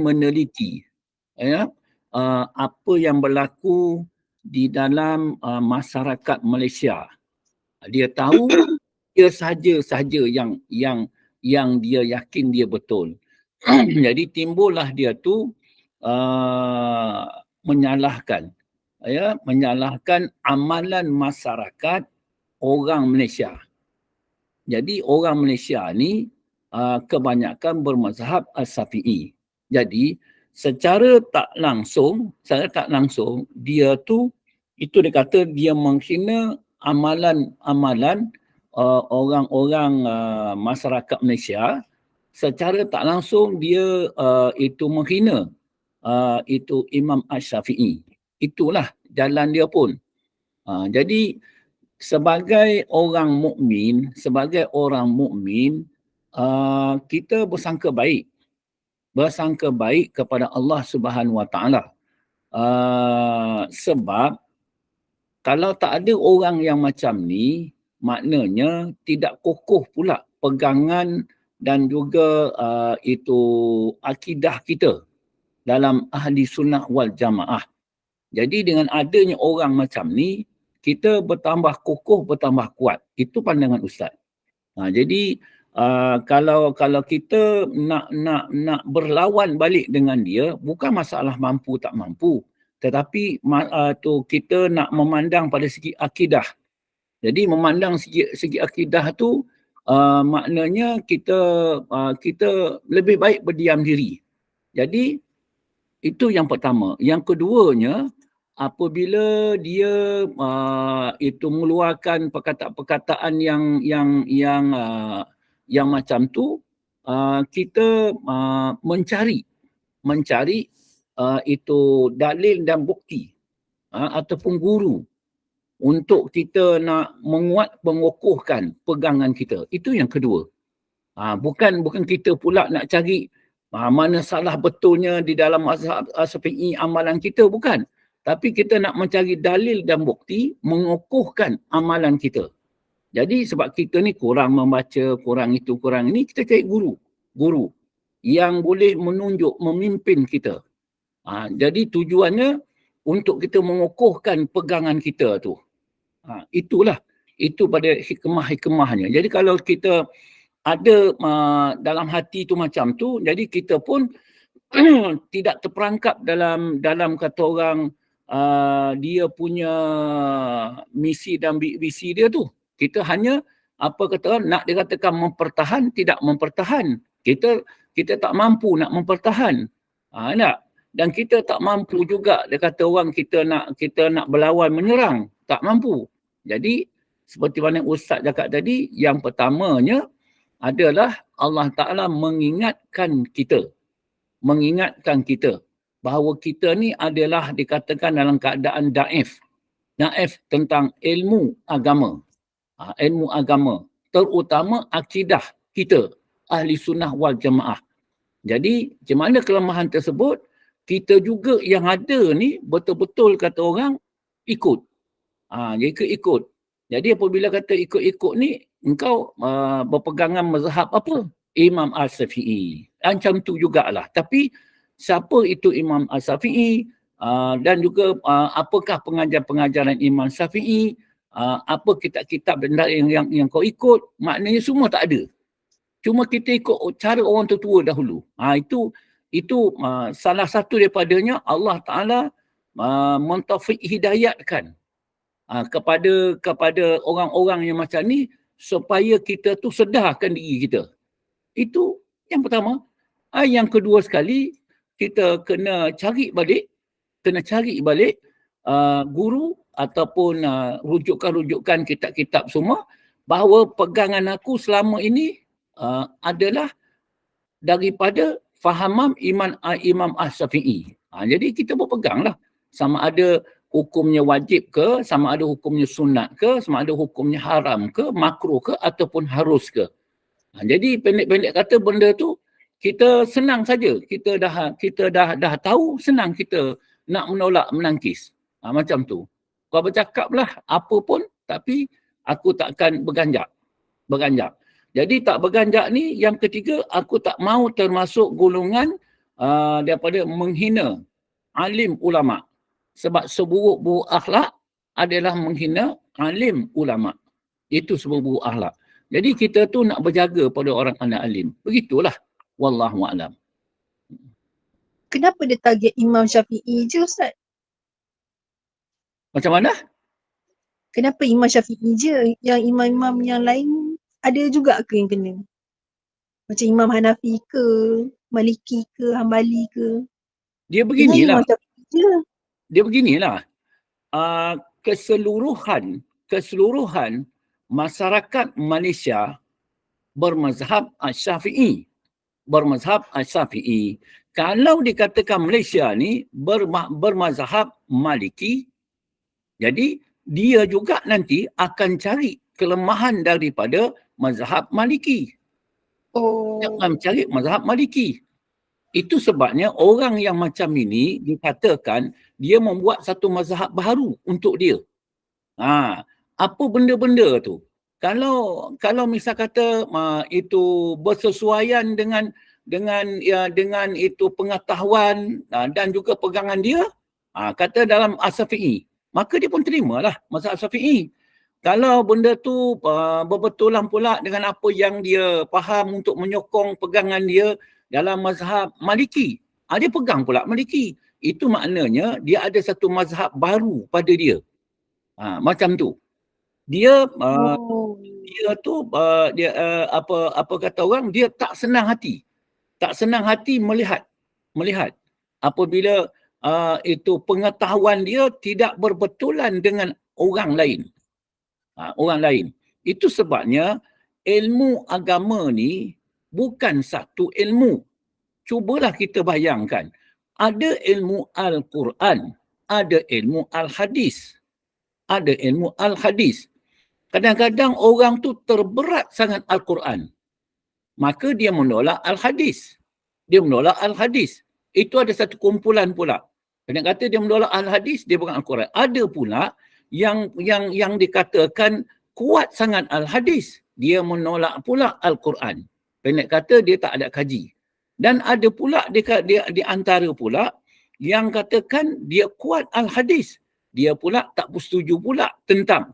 meneliti apa yang berlaku di dalam masyarakat Malaysia. Dia tahu dia saja yang dia yakin dia betul. Jadi timbullah dia tu menyalahkan amalan masyarakat orang Malaysia. Jadi orang Malaysia ni kebanyakan bermazhab As-Syafi'i. Jadi secara tak langsung dia tu itu dia kata dia menghina amalan-amalan orang-orang masyarakat Malaysia. Secara tak langsung dia itu menghina itu Imam Asy-Syafi'i. Itulah jalan dia pun. Jadi sebagai orang mukmin, kita bersangka baik kepada Allah Subhanahu Wa Taala. Sebab kalau tak ada orang yang macam ni, maknanya tidak kokoh pula pegangan dan juga itu akidah kita dalam ahli sunnah wal jamaah. Jadi dengan adanya orang macam ni, kita bertambah kokoh, bertambah kuat. Itu pandangan Ustaz. Jadi kalau kita nak berlawan balik dengan dia, bukan masalah mampu tak mampu, tetapi kita nak memandang pada segi akidah. Jadi memandang segi akidah tu maknanya kita lebih baik berdiam diri. Jadi itu yang pertama. Yang keduanya, apabila dia itu mengeluarkan perkataan-perkataan yang macam tu, kita mencari itu dalil dan bukti ataupun guru untuk kita nak mengukuhkan pegangan kita. Itu yang kedua. Bukan kita pula nak cari mana salah betulnya di dalam mazhab Syafi'i amalan kita, bukan. Tapi kita nak mencari dalil dan bukti mengukuhkan amalan kita. Jadi sebab kita ni kurang membaca, kurang itu, kurang ini, kita cari guru yang boleh menunjuk, memimpin kita. Jadi tujuannya untuk kita mengukuhkan pegangan kita tu. Itu pada hikmah-hikmahnya. Jadi kalau kita ada dalam hati tu macam tu, jadi kita pun tidak terperangkap dalam kata orang dia punya misi dan visi dia tu. Kita hanya nak dikatakan mempertahan, tidak mempertahan. Kita tak mampu nak mempertahan. Tak? Dan kita tak mampu juga dia kata orang kita nak berlawan menyerang, tak mampu. Jadi seperti mana Ustaz cakap tadi, yang pertamanya adalah Allah Ta'ala mengingatkan kita bahawa kita ni adalah dikatakan dalam keadaan daif tentang ilmu agama, terutama akidah kita ahli sunnah wal jamaah. Jadi macam mana kelemahan tersebut, kita juga yang ada ni betul-betul kata orang ikut. Jadi ikut. Jadi apabila kata ikut-ikut ni, engkau berpegangan mazhab apa? Imam Asy-Syafi'i. Macam tu jugalah. Tapi siapa itu Imam Asy-Syafi'i dan juga apakah pengajaran-pengajaran Imam Syafi'i, apa kitab-kitab yang kau ikut, maknanya semua tak ada. Cuma kita ikut cara orang tua dahulu. Itu salah satu daripadanya Allah Ta'ala mentaufiq hidayatkan kepada orang-orang yang macam ni supaya kita tu sedarkan diri kita. Itu yang pertama. Yang kedua sekali, kita kena cari balik guru ataupun rujukan-rujukan kitab-kitab semua, bahawa pegangan aku selama ini adalah daripada fahaman Imam Asy-Syafi'i. Jadi kita berpeganglah, sama ada hukumnya wajib ke, sama ada hukumnya sunat ke, sama ada hukumnya haram ke, makruh ke, ataupun harus ke. Jadi pendek-pendek kata benda tu kita senang saja. Kita dah tahu, senang kita nak menolak, menangkis. Macam tu. Kau bercakaplah apa pun, tapi aku takkan berganjak. Jadi tak berganjak ni, yang ketiga, aku tak mau termasuk golongan daripada menghina alim ulama. Sebab seburuk-buruk akhlak adalah menghina alim ulama. Itu seburuk-buruk akhlak. Jadi kita tu nak berjaga pada orang anak alim. Begitulah. Wallahualam. Kenapa dia target Imam Syafi'i je Ustaz? Macam mana? Kenapa Imam Syafi'i je? Yang imam-imam yang lain ada juga ke yang kena? Macam Imam Hanafi ke, Maliki ke, Hambali ke? Dia Kenapa beginilah. Imam Syafi'i je? Dia beginilah. Keseluruhan masyarakat Malaysia bermazhab Syafi'i. Kalau dikatakan Malaysia ni bermazhab Maliki, jadi dia juga nanti akan cari kelemahan daripada mazhab Maliki. Dia akan cari mazhab Maliki. Itu sebabnya orang yang macam ini dikatakan dia membuat satu mazhab baru untuk dia. Apa benda-benda tu? Kalau misal kata itu bersesuaian dengan itu pengetahuan dan juga pegangan dia, kata dalam As-Syafi'i, maka dia pun terimalah mazhab Syafi'i. Kalau benda tu berbetulan pula dengan apa yang dia faham untuk menyokong pegangan dia dalam mazhab Maliki, dia pegang pula Maliki. Itu maknanya dia ada satu mazhab baru pada dia. Macam tu. Dia dia tu apa kata orang, dia tak senang hati. Tak senang hati melihat apabila itu pengetahuan dia tidak berbetulan dengan orang lain. Itu sebabnya ilmu agama ni bukan satu ilmu. Cubalah kita bayangkan. Ada ilmu Al-Quran, ada ilmu Al-Hadis. Kadang-kadang orang tu terberat sangat Al-Quran. Maka dia menolak Al-Hadis. Itu ada satu kumpulan pula. Kadang kata dia menolak Al-Hadis, dia bukan Al-Quran. Ada pula yang dikatakan kuat sangat Al-Hadis, dia menolak pula Al-Quran. Pendek kata dia tak ada kaji. Dan ada pula dia di antara pula yang katakan dia kuat Al-Hadis, dia pula tak bersetuju pula tentang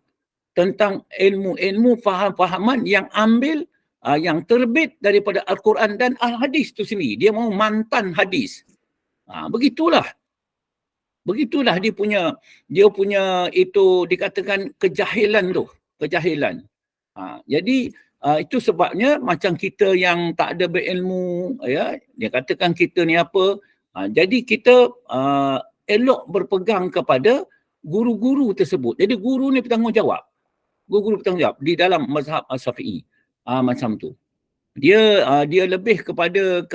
ilmu-ilmu faham-fahaman yang ambil yang terbit daripada Al-Quran dan Al-Hadis tu sendiri. Dia mau mantan hadis. Begitulah dia punya itu dikatakan kejahilan tu. Jadi itu sebabnya macam kita yang tak ada berilmu, ya, dia katakan kita ni apa. Jadi kita elok berpegang kepada guru-guru tersebut. Jadi guru ni bertanggungjawab di dalam mazhab Syafi'i. Macam tu. Dia lebih kepada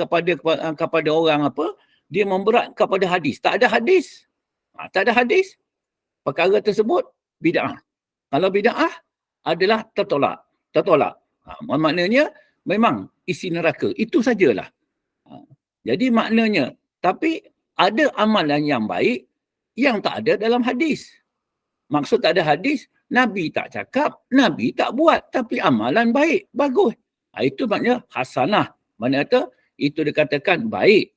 orang apa? Dia memberat kepada hadis. Tak ada hadis, perkara tersebut bid'ah. Kalau bid'ah adalah tertolak. Maknanya memang isi neraka. Itu sajalah. Jadi maknanya, tapi ada amalan yang baik yang tak ada dalam hadis. Maksud tak ada hadis, Nabi tak cakap, Nabi tak buat, tapi amalan baik, bagus. Itu maknanya hasanah. Maknanya kata, itu dikatakan baik.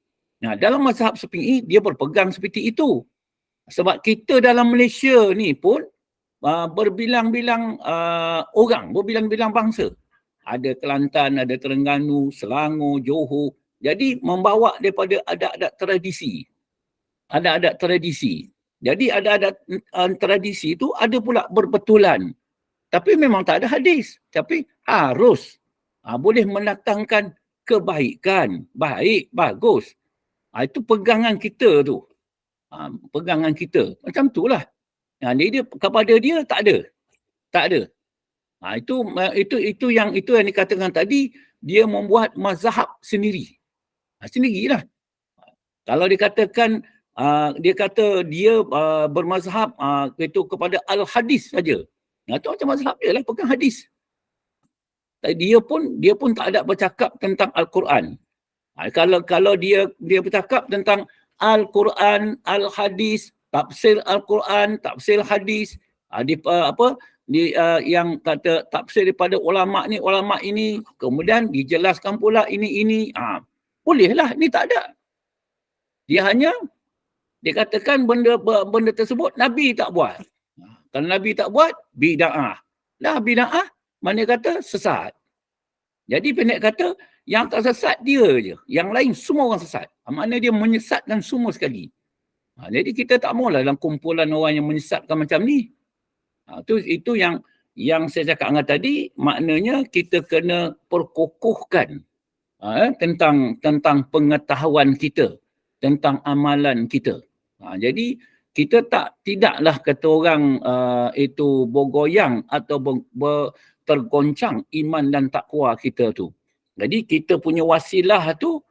Dalam mazhab Syafi'i, dia berpegang seperti itu. Sebab kita dalam Malaysia ni pun berbilang-bilang orang, berbilang-bilang bangsa. Ada Kelantan, ada Terengganu, Selangor, Johor. Jadi membawa daripada adat-adat tradisi. Jadi adat-adat tradisi itu ada pula berbetulan. Tapi memang tak ada hadis. Tapi harus boleh mendatangkan kebaikan. Baik, bagus. Itu pegangan kita tu. Macam itulah. Dia kepada dia tak ada. Itu yang dikatakan tadi, dia membuat mazhab sendiri. Sendirilah. Kalau dikatakan dia kata dia bermazhab itu kepada Al-Hadis saja. Itu macam mazhab dia lah, pegang hadis. Dia pun tak ada bercakap tentang Al-Quran. Kalau dia bercakap tentang Al-Quran, Al-Hadis, tafsir Al-Quran, tafsir hadis, yang kata tafsir daripada ulama ini, kemudian dijelaskan pula ini. Bolehlah, ini tak ada. Dia hanya dikatakan benda tersebut Nabi tak buat. Kalau Nabi tak buat, bid'ah. Dah bid'ah, mana kata sesat. Jadi pendek kata, yang tak sesat dia je. Yang lain semua orang sesat. Maknanya dia menyesatkan semua sekali. Jadi kita tak maulah dalam kumpulan orang yang menyesatkan macam ni. Itu yang saya cakap dengan tadi, maknanya kita kena perkokohkan tentang pengetahuan kita, tentang amalan kita. Jadi kita tidaklah kata orang itu bergoyang atau tergoncang iman dan takwa kita tu. Jadi kita punya wasilah tu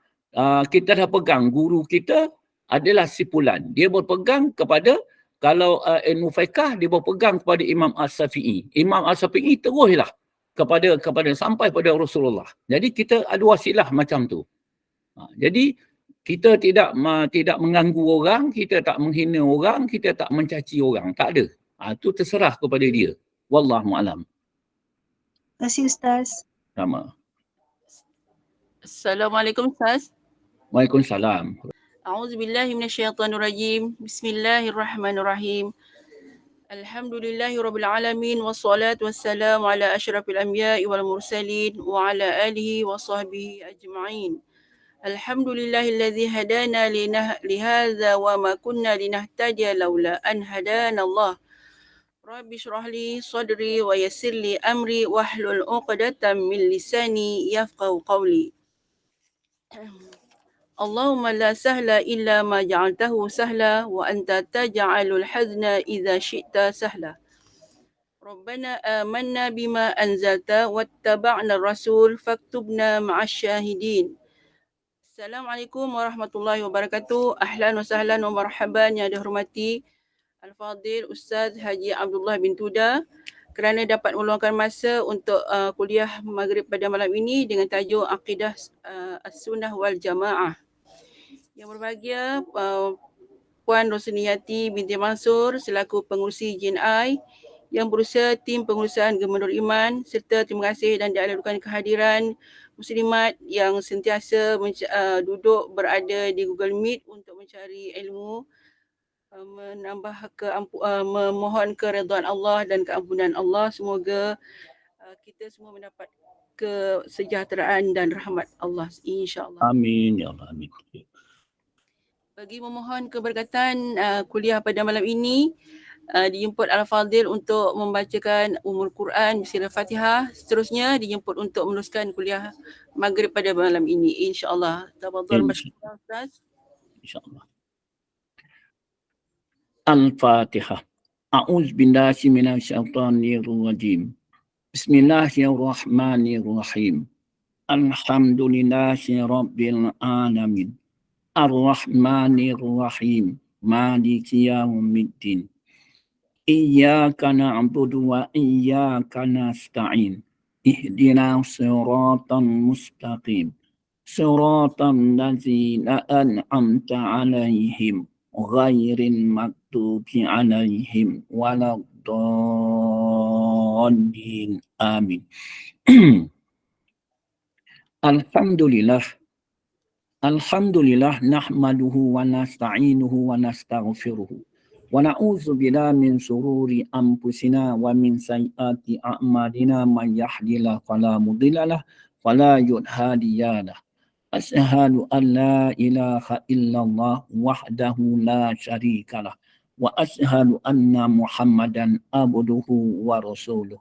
kita dah pegang, guru kita adalah sipulan. Dia berpegang kepada, kalau ilmu fiqh dia berpegang kepada Imam As-Syafi'i. Imam As-Syafi'i teruslah kepada sampai pada Rasulullah. Jadi kita ada wasilah macam tu. Jadi kita tidak mengganggu orang, kita tak menghina orang, kita tak mencaci orang, tak ada. Itu terserah kepada dia. Wallahu a'lam. Terima kasih Ustaz. Sama. Assalamualaikum Ustaz. Waalaikumsalam. A'udzubillahi minasyaitonirrajim. Bismillahirrahmanirrahim. Alhamdulillahirabbil alamin wassalatu wassalamu ala asyrafil anbiya'i wal mursalin wa ala alihi wa sahbihi ajma'in. Alhamdulillahilladzi hadana lihadza wa ma kunna linahtadiya laula an hadana Allah. Rabbi shrah li sadri wa yassir li amri wahlul 'uqdatam min lisani yafqahu qawli. Allahumma la sahla illa ma ja'altahu sahla wa anta taj'alul hazna idza syi'ta sahla. Rabbana amanna bima anzalta wattaba'na ar-rasul faktubna ma'asy syahidin. Assalamualaikum warahmatullahi wabarakatuh. Ahlan wa sahlan wa marhaban yang dihormati Al-Fadhil Ustaz Haji Abdullah bin Tuda kerana dapat meluangkan masa untuk kuliah maghrib pada malam ini dengan tajuk Aqidah As-Sunnah wal Jamaah. Yang berbahagia Puan Rosniyati binti Mansur selaku pengurusi JNI yang berusaha tim pengurusan Gemenur Iman, serta terima kasih dan dialukan kehadiran muslimat yang sentiasa duduk berada di Google Meet untuk mencari ilmu, memohon keridhaan Allah dan keampunan Allah. Semoga kita semua mendapat kesejahteraan dan rahmat Allah, insya-Allah. Amin ya Allah, amin. Bagi memohon keberkatan kuliah pada malam ini, dijemput Al-Fadhil untuk membacakan Ummul Quran Surah Fatihah. Seterusnya dijemput untuk meneruskan kuliah maghrib pada malam ini, insya-Allah. Tafadhal masyaallah Ustaz. Insya-Allah. Al-Fatihah. A'udzu billahi minasyaitonir rajim. Bismillahirrahmanirrahim. Alhamdulillahi rabbil alamin. Ar-Rahmanir Rahim. Maliki yaumiddin. Iyyaka na'budu wa iyyaka nasta'in. Ihdinas siratal mustaqim. Siratal ladzina an'amta 'alaihim ghairil maghdubi 'alaihim waladdallin. Amin. Alhamdulillah nahmaduhu wa nasta'inuhu wa nastaghfiruhu wa na'udzu billahi min shururi anfusina wa min sayyiati a'malina man yahdihillahu fala mudhillalah wa la hadiyalah. Asyhadu an la ilaha illallah wahdahu la syarikalah wa asyhadu anna Muhammadan abduhu wa rasuluh.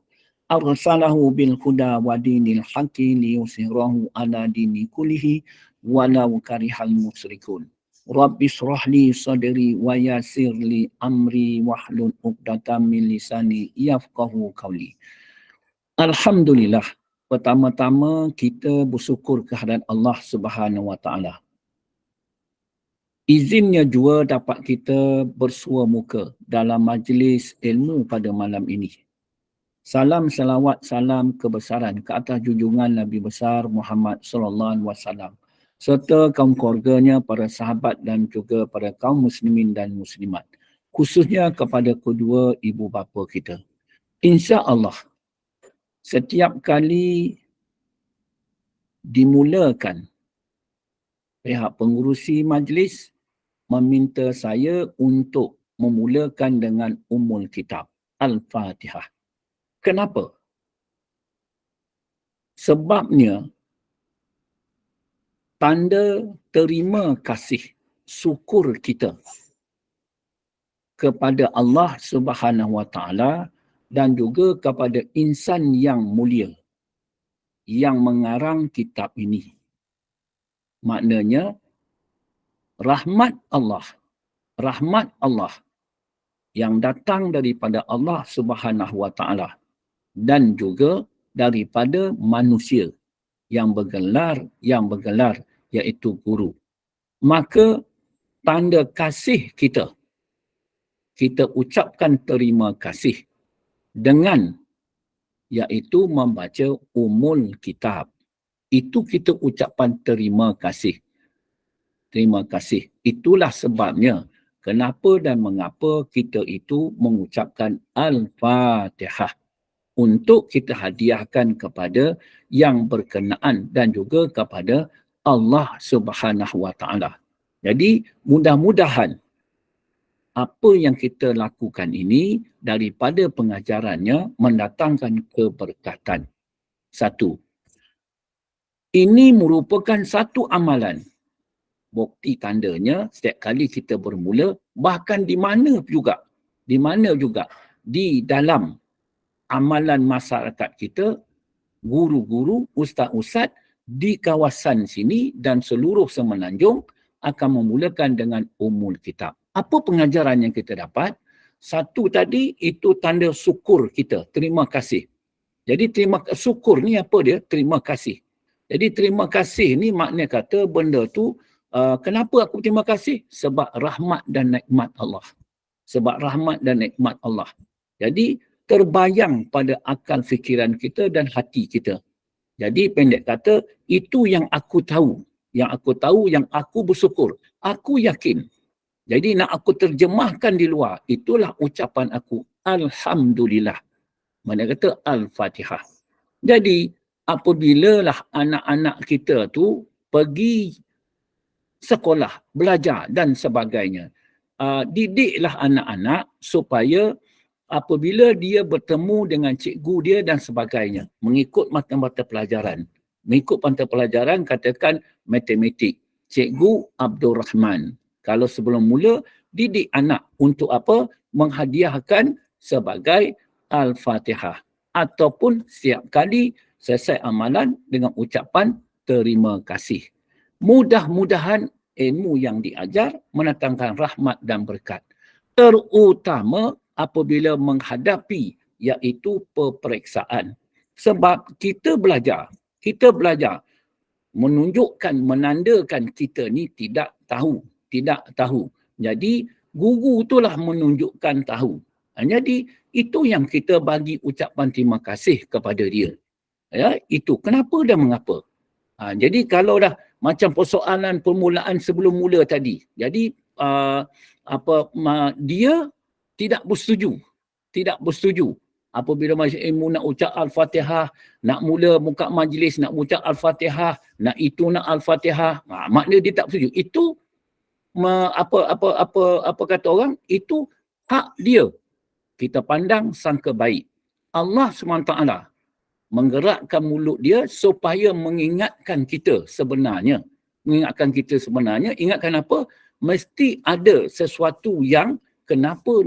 Arsalahu bil huda wa dinil haqqi liyushirahu ala dini kullihi walau karihal musyrikun. Rabbi shrah li sadri wa yassir li amri wahlul 'uqdatam min lisani yafqahu qawli. Alhamdulillah, pertama-tama kita bersyukur kehadirat Allah Subhanahu wa taala. Izinnya jua dapat kita bersua muka dalam majlis ilmu pada malam ini. Salam salawat salam kebesaran ke atas junjungan Nabi besar Muhammad sallallahu alaihi wasallam serta kaum keluarganya, para sahabat dan juga para kaum muslimin dan muslimat, khususnya kepada kedua ibu bapa kita. Insya-Allah setiap kali dimulakan pihak pengurusi majlis meminta saya untuk memulakan dengan Ummul Kitab, Al-Fatihah. Kenapa? Sebabnya tanda terima kasih syukur kita kepada Allah Subhanahu Wa Taala dan juga kepada insan yang mulia yang mengarang kitab ini. Maknanya rahmat Allah yang datang daripada Allah Subhanahu Wa Taala dan juga daripada manusia yang bergelar iaitu guru. Maka tanda kasih kita ucapkan terima kasih dengan iaitu membaca Ummul Kitab. Itu kita ucapan terima kasih. Terima kasih. Itulah sebabnya kenapa dan mengapa kita itu mengucapkan Al-Fatihah untuk kita hadiahkan kepada yang berkenaan dan juga kepada Allah Subhanahu Wa Taala. Jadi mudah-mudahan apa yang kita lakukan ini daripada pengajarannya mendatangkan keberkatan. Satu, ini merupakan satu amalan. Bukti tandanya setiap kali kita bermula, bahkan di mana juga di dalam amalan masyarakat kita, guru-guru, ustaz-ustaz di kawasan sini dan seluruh Semenanjung akan memulakan dengan Ummul Kitab. Apa pengajaran yang kita dapat? Satu tadi, itu tanda syukur kita, terima kasih. Jadi syukur ni apa dia? Terima kasih. Jadi terima kasih ni makna kata benda tu, kenapa aku terima kasih? Sebab rahmat dan nikmat Allah. Sebab rahmat dan nikmat Allah. Jadi terbayang pada akal fikiran kita dan hati kita. Jadi pendek kata, itu yang aku tahu. Yang aku bersyukur. Aku yakin. Jadi nak aku terjemahkan di luar, itulah ucapan aku. Alhamdulillah. Mana kata Al-Fatihah. Jadi apabila lah anak-anak kita tu pergi sekolah, belajar dan sebagainya, didiklah anak-anak supaya apabila dia bertemu dengan cikgu dia dan sebagainya, mengikut mata-mata pelajaran. Mengikut mata pelajaran, katakan matematik. Cikgu Abdul Rahman. Kalau sebelum mula, didik anak untuk apa? Menghadiahkan sebagai Al-Fatihah. Ataupun setiap kali selesai amalan dengan ucapan terima kasih. Mudah-mudahan ilmu yang diajar mendatangkan rahmat dan berkat. Terutama apabila menghadapi iaitu peperiksaan. Sebab kita belajar menunjukkan, menandakan kita ni tidak tahu. Jadi guru itulah menunjukkan tahu. Jadi itu yang kita bagi ucapan terima kasih kepada dia. Ya, itu kenapa dan mengapa. Jadi kalau dah macam persoalan permulaan sebelum mula tadi. Jadi dia tidak bersetuju. Apabila majlis ilmu nak ucap Al-Fatihah, nak mula muka majlis nak ucap Al-Fatihah, nak Al-Fatihah, maknanya dia tak bersetuju. Itu apa kata orang, itu hak dia. Kita pandang sangka baik. Allah SWT menggerakkan mulut dia supaya mengingatkan kita sebenarnya. Ingatkan apa? Mesti ada sesuatu yang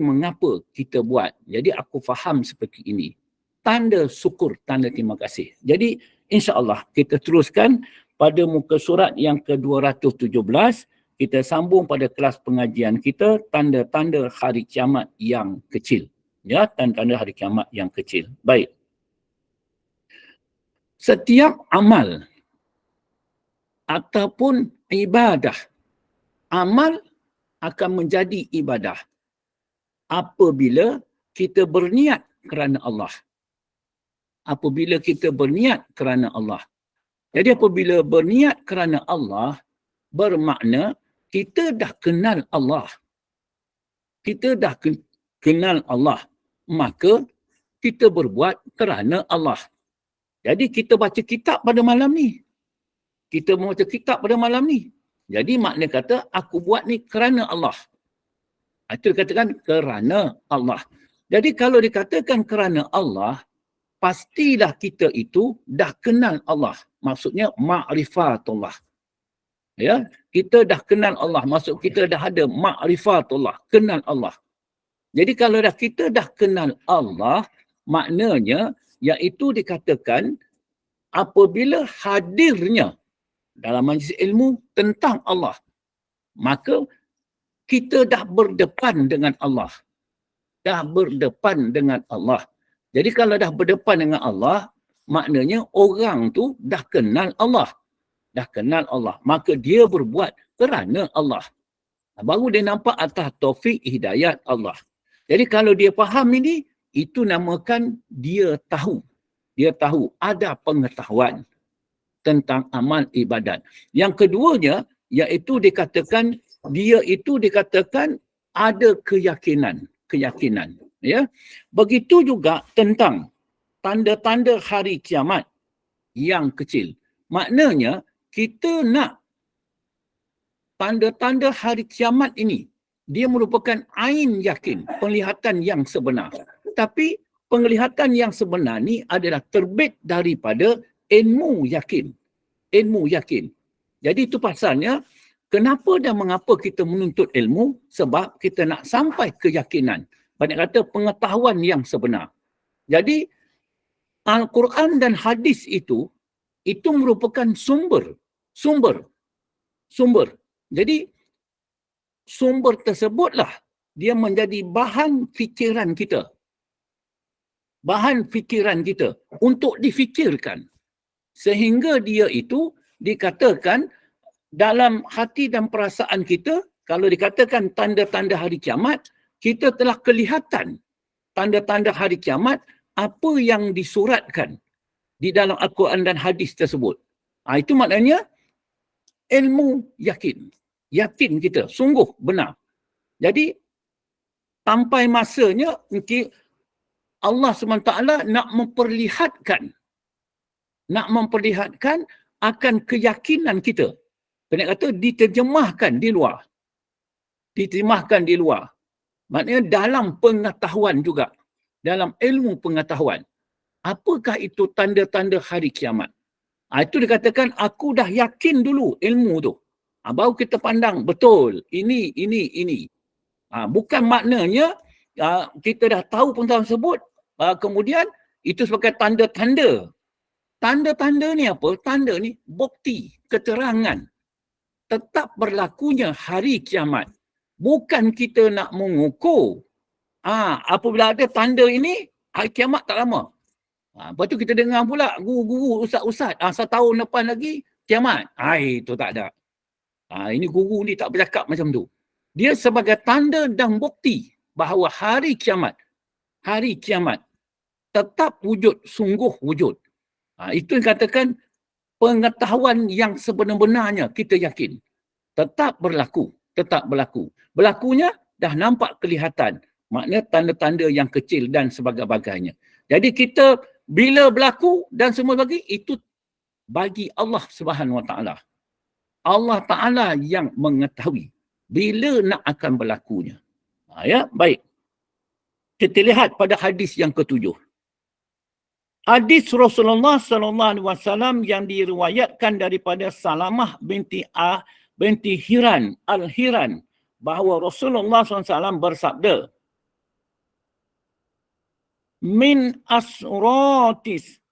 mengapa kita buat. Jadi aku faham seperti ini. Tanda syukur, tanda terima kasih. Jadi insya-Allah kita teruskan pada muka surat yang ke-217. Kita sambung pada kelas pengajian kita, tanda-tanda hari kiamat yang kecil. Ya, tanda-tanda hari kiamat yang kecil. Baik. Setiap amal ataupun ibadah, amal akan menjadi ibadah apabila kita berniat kerana Allah. Apabila kita berniat kerana Allah. Jadi apabila berniat kerana Allah, bermakna kita dah kenal Allah. Maka kita berbuat kerana Allah. Jadi kita baca kitab pada malam ni. Jadi makna kata aku buat ni kerana Allah. Itu dikatakan kerana Allah. Jadi kalau dikatakan kerana Allah, pastilah kita itu dah kenal Allah. Maksudnya ma'rifatullah. Ya, kita dah kenal Allah. Maksud kita dah ada ma'rifatullah, kenal Allah. Jadi kalau dah kita dah kenal Allah, maknanya iaitu dikatakan apabila hadirnya dalam majlis ilmu tentang Allah, maka kita dah berdepan dengan Allah. Dah berdepan dengan Allah. Jadi kalau dah berdepan dengan Allah, maknanya orang tu dah kenal Allah. Dah kenal Allah. Maka dia berbuat kerana Allah. Baru dia nampak atas taufik hidayat Allah. Jadi kalau dia faham ini, itu namakan dia tahu. Dia tahu, ada pengetahuan tentang amal ibadat. Yang keduanya, iaitu dikatakan, dia itu dikatakan ada keyakinan. Ya. Begitu juga tentang tanda-tanda hari kiamat yang kecil. Maknanya, kita nak tanda-tanda hari kiamat ini, dia merupakan ain yakin, penglihatan yang sebenar. Tapi penglihatan yang sebenar ni adalah terbit daripada ilmu yakin. Ilmu yakin. Jadi itu pasalnya, kenapa dan mengapa kita menuntut ilmu? Sebab kita nak sampai keyakinan. Banyak kata pengetahuan yang sebenar. Jadi Al-Quran dan hadis itu merupakan sumber. Jadi sumber tersebutlah dia menjadi bahan fikiran kita. Bahan fikiran kita untuk difikirkan. Sehingga dia itu dikatakan dalam hati dan perasaan kita, kalau dikatakan tanda-tanda hari kiamat, kita telah kelihatan tanda-tanda hari kiamat apa yang disuratkan di dalam Al-Quran dan hadis tersebut. Itu maknanya ilmu yakin. Yakin kita, sungguh benar. Jadi, sampai masanya Allah SWT nak memperlihatkan akan keyakinan kita. Kena kata diterjemahkan di luar. Diterjemahkan di luar. Maknanya dalam pengetahuan juga. Dalam ilmu pengetahuan. Apakah itu tanda-tanda hari kiamat? Itu dikatakan aku dah yakin dulu ilmu tu. Baru kita pandang betul. Ini. Bukan maknanya kita dah tahu pengetahuan tersebut. Kemudian itu sebagai tanda-tanda. Tanda-tanda ni apa? Tanda ni bukti, keterangan. Tetap berlakunya hari kiamat. Bukan kita nak mengukur. Apabila ada tanda ini, hari kiamat tak lama. Lepas tu kita dengar pula guru-guru, ustaz-ustaz, setahun depan lagi kiamat. Itu tak ada. Ini guru ni tak bercakap macam tu. Dia sebagai tanda dan bukti bahawa hari kiamat tetap wujud, sungguh wujud. Itu yang katakan pengetahuan yang sebenar-benarnya kita yakin. Tetap berlaku. Berlakunya dah nampak kelihatan. Maknanya tanda-tanda yang kecil dan sebagainya. Jadi kita bila berlaku dan semua bagi, itu bagi Allah Subhanahu Wa Taala. Allah Taala yang mengetahui bila nak akan berlakunya. Baik. Kita lihat pada hadis yang ketujuh. Hadis Rasulullah sallallahu alaihi wasallam yang diriwayatkan daripada Salamah binti Hiran Al-Hiran bahawa Rasulullah SAW bersabda, min asratis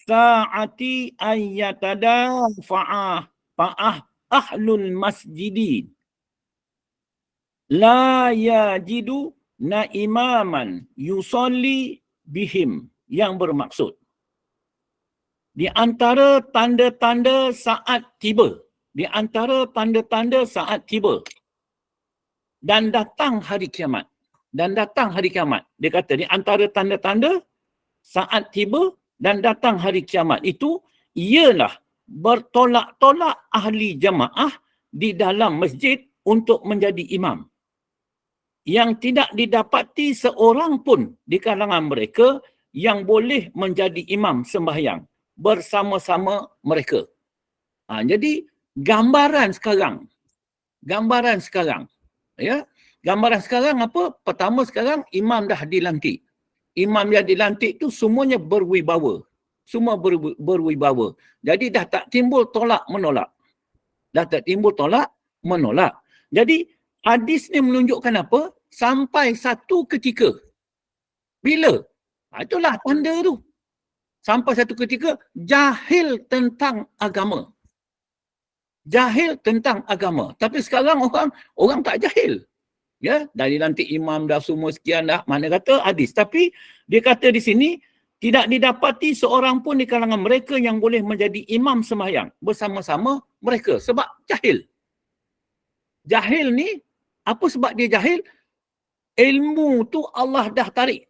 sa'ati ayyatadafa'a ahlul masjidi la yajidu na imaman yusalli bihim, yang bermaksud di antara tanda-tanda saat tiba, dan datang hari kiamat. Dia kata di antara tanda-tanda saat tiba dan datang hari kiamat itu ialah bertolak-tolak ahli jamaah di dalam masjid untuk menjadi imam. Yang tidak didapati seorang pun di kalangan mereka yang boleh menjadi imam sembahyang bersama-sama mereka. Jadi gambaran sekarang gambaran sekarang. Ya. Gambaran sekarang apa? Pertama sekarang imam dah dilantik. Imam yang dilantik tu semuanya berwibawa. Semua berwibawa. Jadi dah tak timbul tolak menolak. Dah tak timbul tolak menolak. Jadi hadis ni menunjukkan apa? Sampai satu ketika. Bila? Itulah tanda tu. Sampai satu ketika jahil tentang agama. Jahil tentang agama. Tapi sekarang orang tak jahil. Ya, dah dilantik imam dah semua sekian dah. Mana kata hadis. Tapi dia kata di sini tidak didapati seorang pun di kalangan mereka yang boleh menjadi imam sembahyang bersama-sama mereka sebab jahil. Jahil ni apa sebab dia jahil? Ilmu tu Allah dah tarik.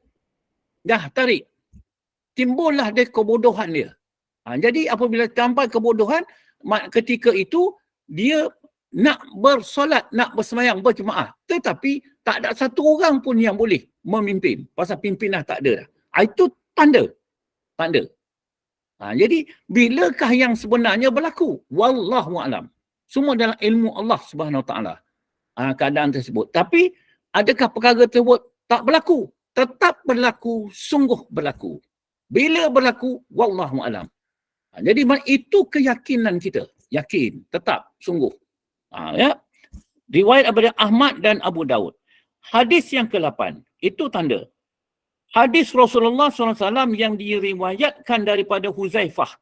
Dah tarik. Timbullah dia kebodohan dia. Jadi apabila sampai kebodohan, ketika itu dia nak bersolat, nak bersemayang berjemaah. Tetapi tak ada satu orang pun yang boleh memimpin. Pasal pimpin dah tak ada dah. Itu tanda. Tanda. Jadi bilakah yang sebenarnya berlaku? Wallahualam. Semua dalam ilmu Allah Subhanahu Wa Taala. Keadaan tersebut. Tapi adakah perkara tersebut tak berlaku? Tetap berlaku, sungguh berlaku. Bila berlaku, wallahualam. Jadi itu keyakinan kita. Yakin, tetap, sungguh. Ya. Riwayat daripada Ahmad dan Abu Daud. Hadis yang ke-8, itu tanda. Hadis Rasulullah SAW yang diriwayatkan daripada Huzaifah.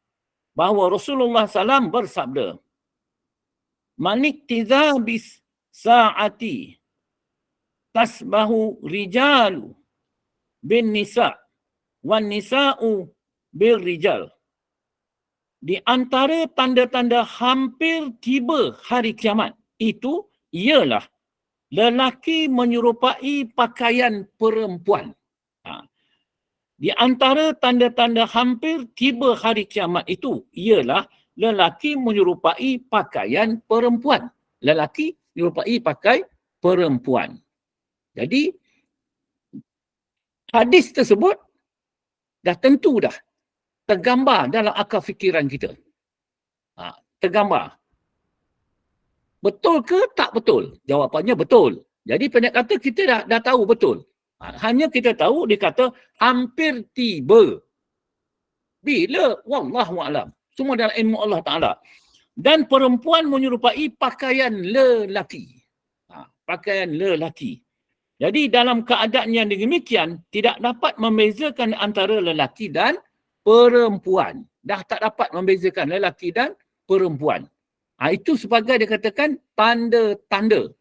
Bahawa Rasulullah SAW bersabda, Maniktiza bis sa'ati tasbahu rijalu bin nisa' wan nisa'u bil rijal. Di antara tanda-tanda hampir tiba hari kiamat itu ialah lelaki menyerupai pakaian perempuan. Di antara tanda-tanda hampir tiba hari kiamat itu ialah lelaki menyerupai pakaian perempuan. Lelaki menyerupai pakai perempuan. Jadi hadis tersebut dah tentu dah tergambar dalam akal fikiran kita. Tergambar. Betul ke tak betul? Jawapannya betul. Jadi pendek kata kita dah tahu betul. Hanya kita tahu dia kata hampir tiba. Bila? Wallahualam. Semua dalam ilmu Allah Ta'ala. Dan perempuan menyerupai pakaian lelaki. Pakaian lelaki. Jadi dalam keadaan yang demikian, tidak dapat membezakan antara lelaki dan perempuan. Dah tak dapat membezakan lelaki dan perempuan. Itu sebagai dikatakan tanda-tanda.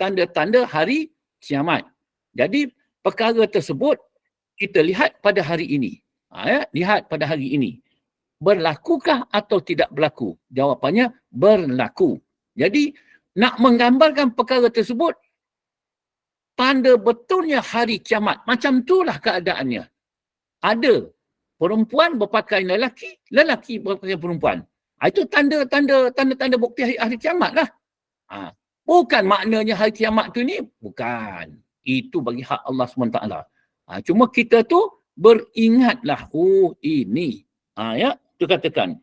Tanda-tanda hari kiamat. Jadi perkara tersebut kita lihat pada hari ini. Lihat pada hari ini. Berlakukah atau tidak berlaku? Jawapannya berlaku. Jadi nak menggambarkan perkara tersebut, tanda betulnya hari kiamat. Macam itulah keadaannya. Ada perempuan berpakaian lelaki, lelaki berpakaian perempuan. Itu tanda-tanda bukti hari kiamat lah. Bukan maknanya hari kiamat tu ni, bukan. Itu bagi hak Allah SWT. Cuma kita tu beringatlah, ini. Ya, tu katakan.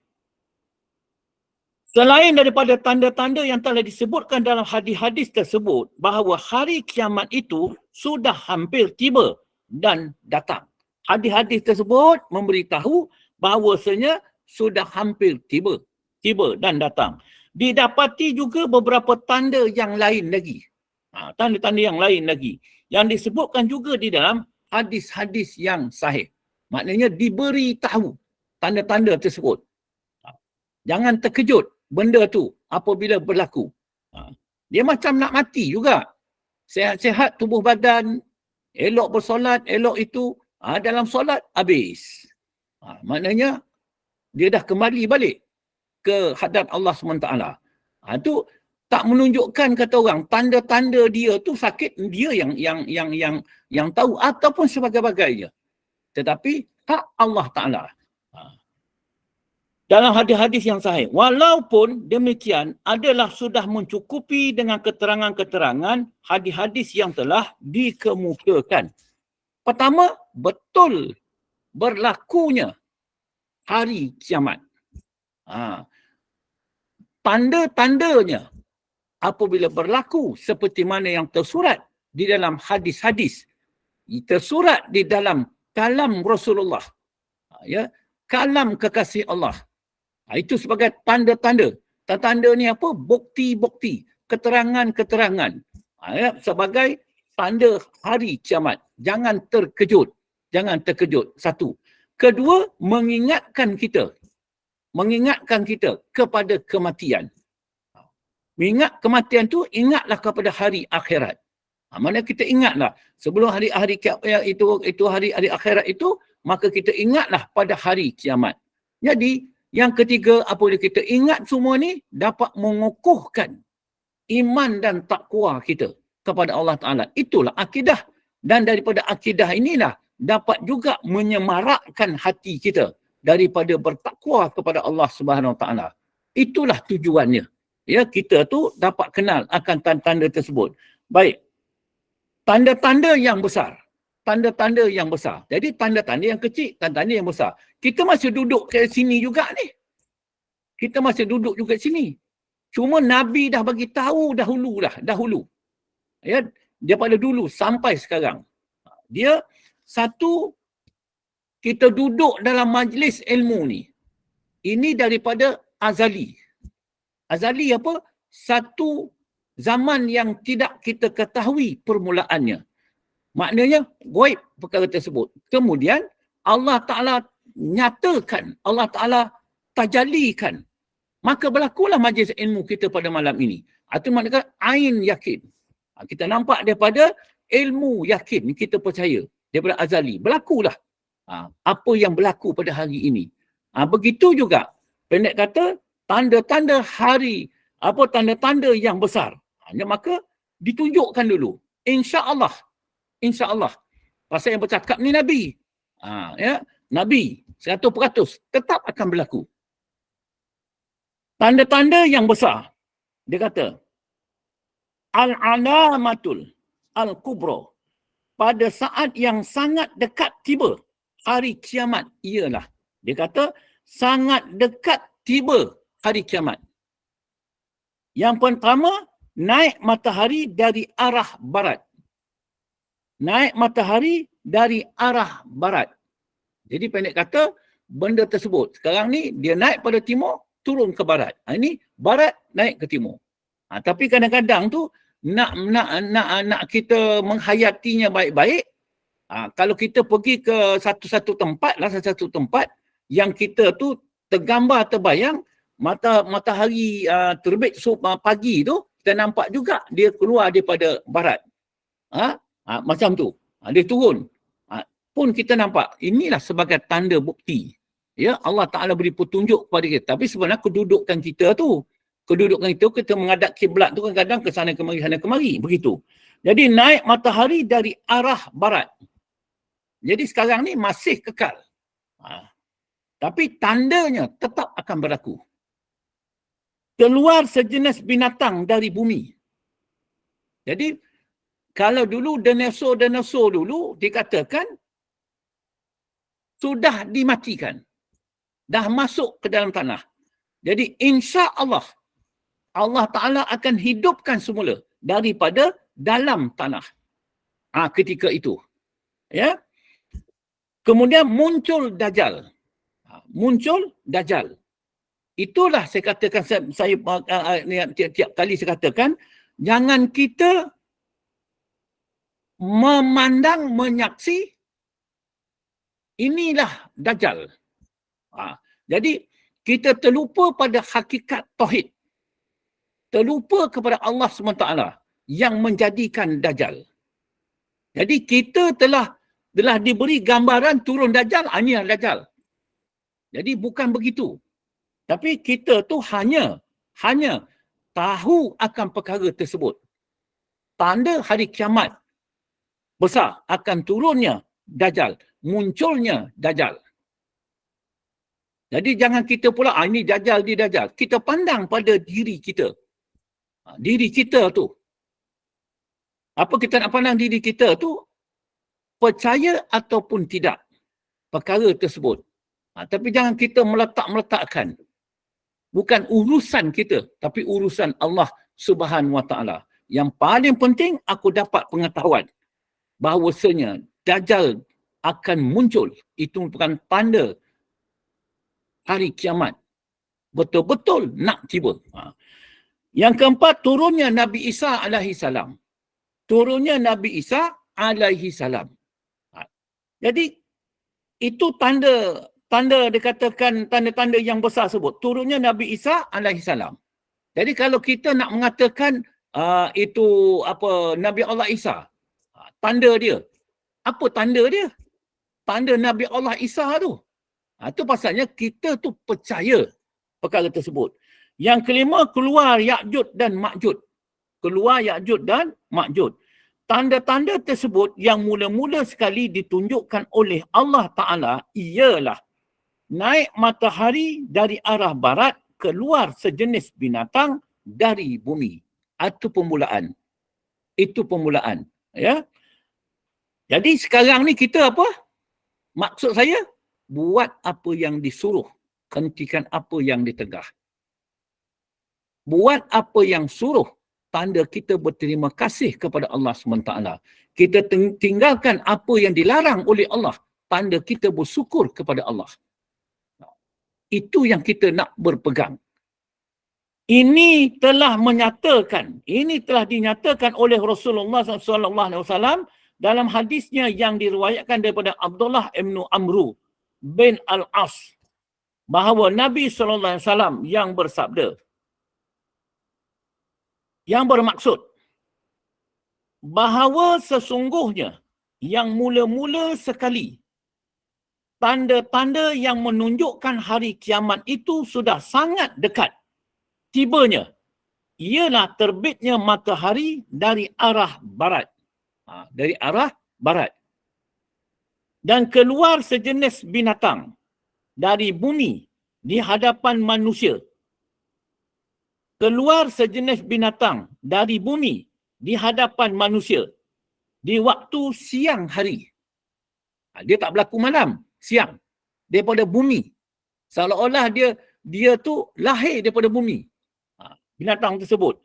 Selain daripada tanda-tanda yang telah disebutkan dalam hadis-hadis tersebut, bahawa hari kiamat itu sudah hampir tiba dan datang. Hadis-hadis tersebut memberitahu bahawasanya sudah hampir tiba dan datang. Didapati juga beberapa tanda yang lain lagi. Tanda-tanda yang lain lagi. Yang disebutkan juga di dalam hadis-hadis yang sahih. Maknanya diberi tahu tanda-tanda tersebut. Jangan terkejut benda tu apabila berlaku. Dia macam nak mati juga. Sehat-sehat tubuh badan, elok bersolat, elok itu, dalam solat habis. Maknanya dia dah kembali balik ke hadrat Allah SWT. Itu tak menunjukkan kata orang tanda-tanda dia tu sakit, dia yang tahu ataupun sebagainya. Tetapi tak Allah Taala. Dalam hadis-hadis yang sahih. Walaupun demikian adalah sudah mencukupi dengan keterangan-keterangan hadis-hadis yang telah dikemukakan. Pertama, betul berlakunya hari kiamat. Tanda-tandanya apabila berlaku seperti mana yang tersurat di dalam hadis-hadis, tersurat di dalam kalam Rasulullah, ya, kalam kekasih Allah. Itu sebagai tanda-tanda. Tanda ni apa? Bukti-bukti, keterangan-keterangan, ya, sebagai tanda hari kiamat. Jangan terkejut. Jangan terkejut. Satu. Kedua, mengingatkan kita kepada kematian. Ingat kematian tu, ingatlah kepada hari akhirat. Mana kita ingatlah sebelum hari-hari itu hari-hari akhirat itu, maka kita ingatlah pada hari kiamat. Jadi yang ketiga, apabila kita ingat semua ni, dapat mengukuhkan iman dan takwa kita kepada Allah Ta'ala. Itulah akidah. Dan daripada akidah inilah dapat juga menyemarakkan hati kita daripada bertakwa kepada Allah Subhanahu Wa Ta'ala. Itulah tujuannya. Ya, kita tu dapat kenal akan tanda-tanda tersebut. Baik. Tanda-tanda yang besar. Tanda-tanda yang besar. Jadi tanda-tanda yang kecil, tanda-tanda yang besar. Kita masih duduk ke sini juga ni. Kita masih duduk juga sini. Cuma Nabi dah bagi tahu dahulu. Ya, daripada dulu sampai sekarang. Dia satu, kita duduk dalam majlis ilmu ni. Ini daripada azali. Azali apa? Satu zaman yang tidak kita ketahui permulaannya. Maknanya gaib perkara tersebut. Kemudian Allah Ta'ala nyatakan, Allah Ta'ala tajalikan. Maka berlakulah majlis ilmu kita pada malam ini. Itu maknanya ain yakin. Kita nampak daripada ilmu yakin, kita percaya. Daripada azali. Berlakulah apa yang berlaku pada hari ini. Begitu juga, pendek kata, tanda-tanda hari, tanda-tanda yang besar. Maka ditunjukkan dulu. InsyaAllah. InsyaAllah. Pasal yang bercakap ni Nabi. Ya, Nabi 100% tetap akan berlaku. Tanda-tanda yang besar. Dia kata, Al-alamatul al-kubra. Pada saat yang sangat dekat tiba hari kiamat ialah. Dia kata, sangat dekat tiba hari kiamat. Yang pertama, naik matahari dari arah barat. Naik matahari dari arah barat. Jadi pendek kata, benda tersebut sekarang ni dia naik pada timur, turun ke barat. Ini barat naik ke timur. Tapi kadang-kadang tu nak kita menghayatinya baik-baik. Kalau kita pergi ke satu tempat yang kita tu terbayang matahari terbit pagi tu, kita nampak juga dia keluar daripada barat. Macam tu. Dia turun. Pun kita nampak. Inilah sebagai tanda bukti. Ya, Allah Ta'ala beri petunjuk kepada kita. Tapi sebenarnya kedudukan kita tu, kita menghadap kiblat tu kadang-kadang ke sana kemari. Begitu. Jadi naik matahari dari arah barat. Jadi sekarang ni masih kekal. Tapi tandanya tetap akan berlaku. Keluar sejenis binatang dari bumi. Jadi kalau dulu dinosaur dulu dikatakan sudah dimatikan. Dah masuk ke dalam tanah. Jadi insya Allah, Allah Ta'ala akan hidupkan semula daripada dalam tanah. Ketika itu. Ya. Kemudian muncul Dajjal. Muncul Dajjal. Itulah saya katakan, saya tiap kali saya katakan, jangan kita memandang, menyaksi, inilah Dajjal. Jadi kita terlupa pada hakikat tauhid. Terlupa kepada Allah SWT yang menjadikan Dajjal. Jadi kita telah diberi gambaran turun Dajjal, ini adalah Dajjal. Jadi bukan begitu. Tapi kita tu hanya tahu akan perkara tersebut. Tanda hari kiamat besar akan turunnya Dajjal, munculnya Dajjal. Jadi jangan kita pula, ini Dajjal, di Dajjal. Kita pandang pada diri kita. Diri kita tu. Apa kita nak pandang diri kita tu? Percaya ataupun tidak perkara tersebut. Tapi jangan kita meletak-meletakkan. Bukan urusan kita, tapi urusan Allah Subhanahu wa ta'ala. Yang paling penting aku dapat pengetahuan bahawasanya Dajjal akan muncul. Itu bukan tanda hari kiamat. Betul-betul nak tiba. Yang keempat, turunnya Nabi Isa alaihi salam. Turunnya Nabi Isa alaihi salam. Jadi itu tanda dikatakan tanda-tanda yang besar sebut. Turunnya Nabi Isa alaihi salam. Jadi kalau kita nak mengatakan itu apa Nabi Allah Isa, tanda dia. Apa tanda dia? Tanda Nabi Allah Isa tu. Itu pasalnya kita tu percaya perkara tersebut. Yang kelima, keluar Ya'jud dan Ma'jud. Keluar Ya'jud dan Ma'jud. Tanda-tanda tersebut yang mula-mula sekali ditunjukkan oleh Allah Ta'ala ialah naik matahari dari arah barat, keluar sejenis binatang dari bumi. Itu permulaan. Itu permulaan. Ya. Jadi sekarang ni kita apa? Maksud saya, buat apa yang disuruh. Hentikan apa yang ditegah. Buat apa yang suruh. Tanda kita berterima kasih kepada Allah SWT. Kita tinggalkan apa yang dilarang oleh Allah. Tanda kita bersyukur kepada Allah. Itu yang kita nak berpegang. Ini telah dinyatakan oleh Rasulullah SAW dalam hadisnya yang diriwayatkan daripada Abdullah bin Amru bin Al-As, bahawa Nabi SAW yang bersabda, yang bermaksud bahawa sesungguhnya yang mula-mula sekali tanda-tanda yang menunjukkan hari kiamat itu sudah sangat dekat tibanya, ialah terbitnya matahari dari arah barat. Dari arah barat. Dan keluar sejenis binatang dari bumi di hadapan manusia. Keluar sejenis binatang dari bumi di hadapan manusia di waktu siang hari. Dia tak berlaku malam, siang. Daripada bumi. Seolah-olah dia tu lahir daripada bumi. Binatang tersebut.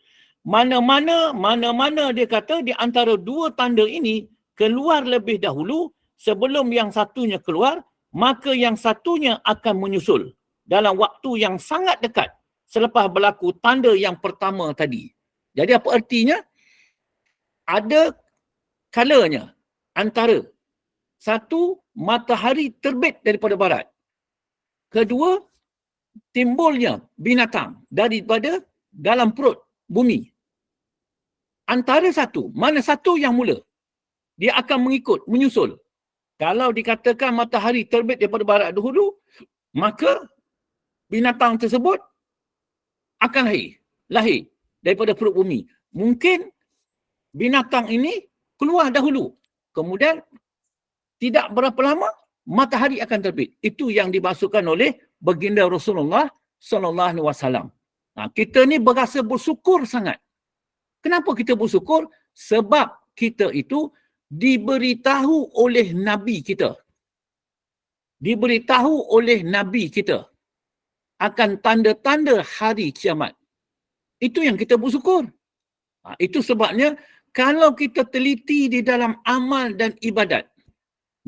Mana-mana dia kata di antara dua tanda ini keluar lebih dahulu sebelum yang satunya keluar, maka yang satunya akan menyusul dalam waktu yang sangat dekat selepas berlaku tanda yang pertama tadi. Jadi apa artinya? Ada kalanya antara satu, matahari terbit daripada barat. Kedua, timbulnya binatang daripada dalam perut bumi. Antara satu, mana satu yang mula? Dia akan mengikut, menyusul. Kalau dikatakan matahari terbit daripada barat dahulu, maka binatang tersebut akan lahir daripada perut bumi. Mungkin binatang ini keluar dahulu. Kemudian tidak berapa lama matahari akan terbit. Itu yang dimaksudkan oleh baginda Rasulullah SAW. Kita ni berasa bersyukur sangat. Kenapa kita bersyukur? Sebab kita itu diberitahu oleh Nabi kita. Diberitahu oleh Nabi kita akan tanda-tanda hari kiamat. Itu yang kita bersyukur. Itu sebabnya kalau kita teliti di dalam amal dan ibadat,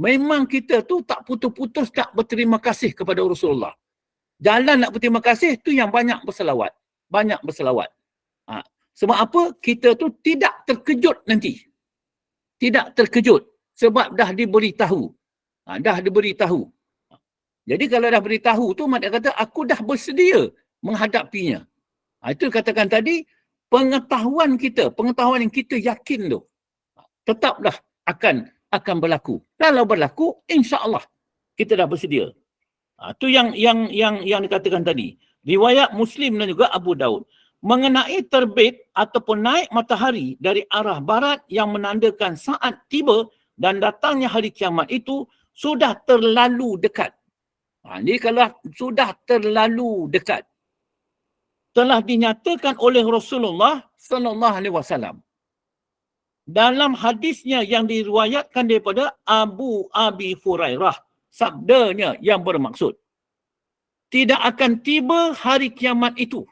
memang kita tu tak putus-putus tak berterima kasih kepada Rasulullah. Jalan nak berterima kasih tu yang banyak berselawat. Banyak berselawat. Sebab apa? Kita tu tidak terkejut nanti. Tidak terkejut. Sebab dah diberitahu. Dah diberitahu. Jadi kalau dah beritahu tu, mak kata, aku dah bersedia menghadapinya. Itu katakan tadi, pengetahuan yang kita yakin tu, tetaplah akan berlaku. Kalau berlaku, insya-Allah kita dah bersedia. Itu yang dikatakan tadi. Riwayat Muslim dan juga Abu Daud. Mengenai terbit ataupun naik matahari dari arah barat yang menandakan saat tiba dan datangnya hari kiamat itu sudah terlalu dekat. Ini kalau sudah terlalu dekat, telah dinyatakan oleh Rasulullah SAW dalam hadisnya yang diriwayatkan daripada Abu Abi Hurairah, sabdanya yang bermaksud, tidak akan tiba hari kiamat itu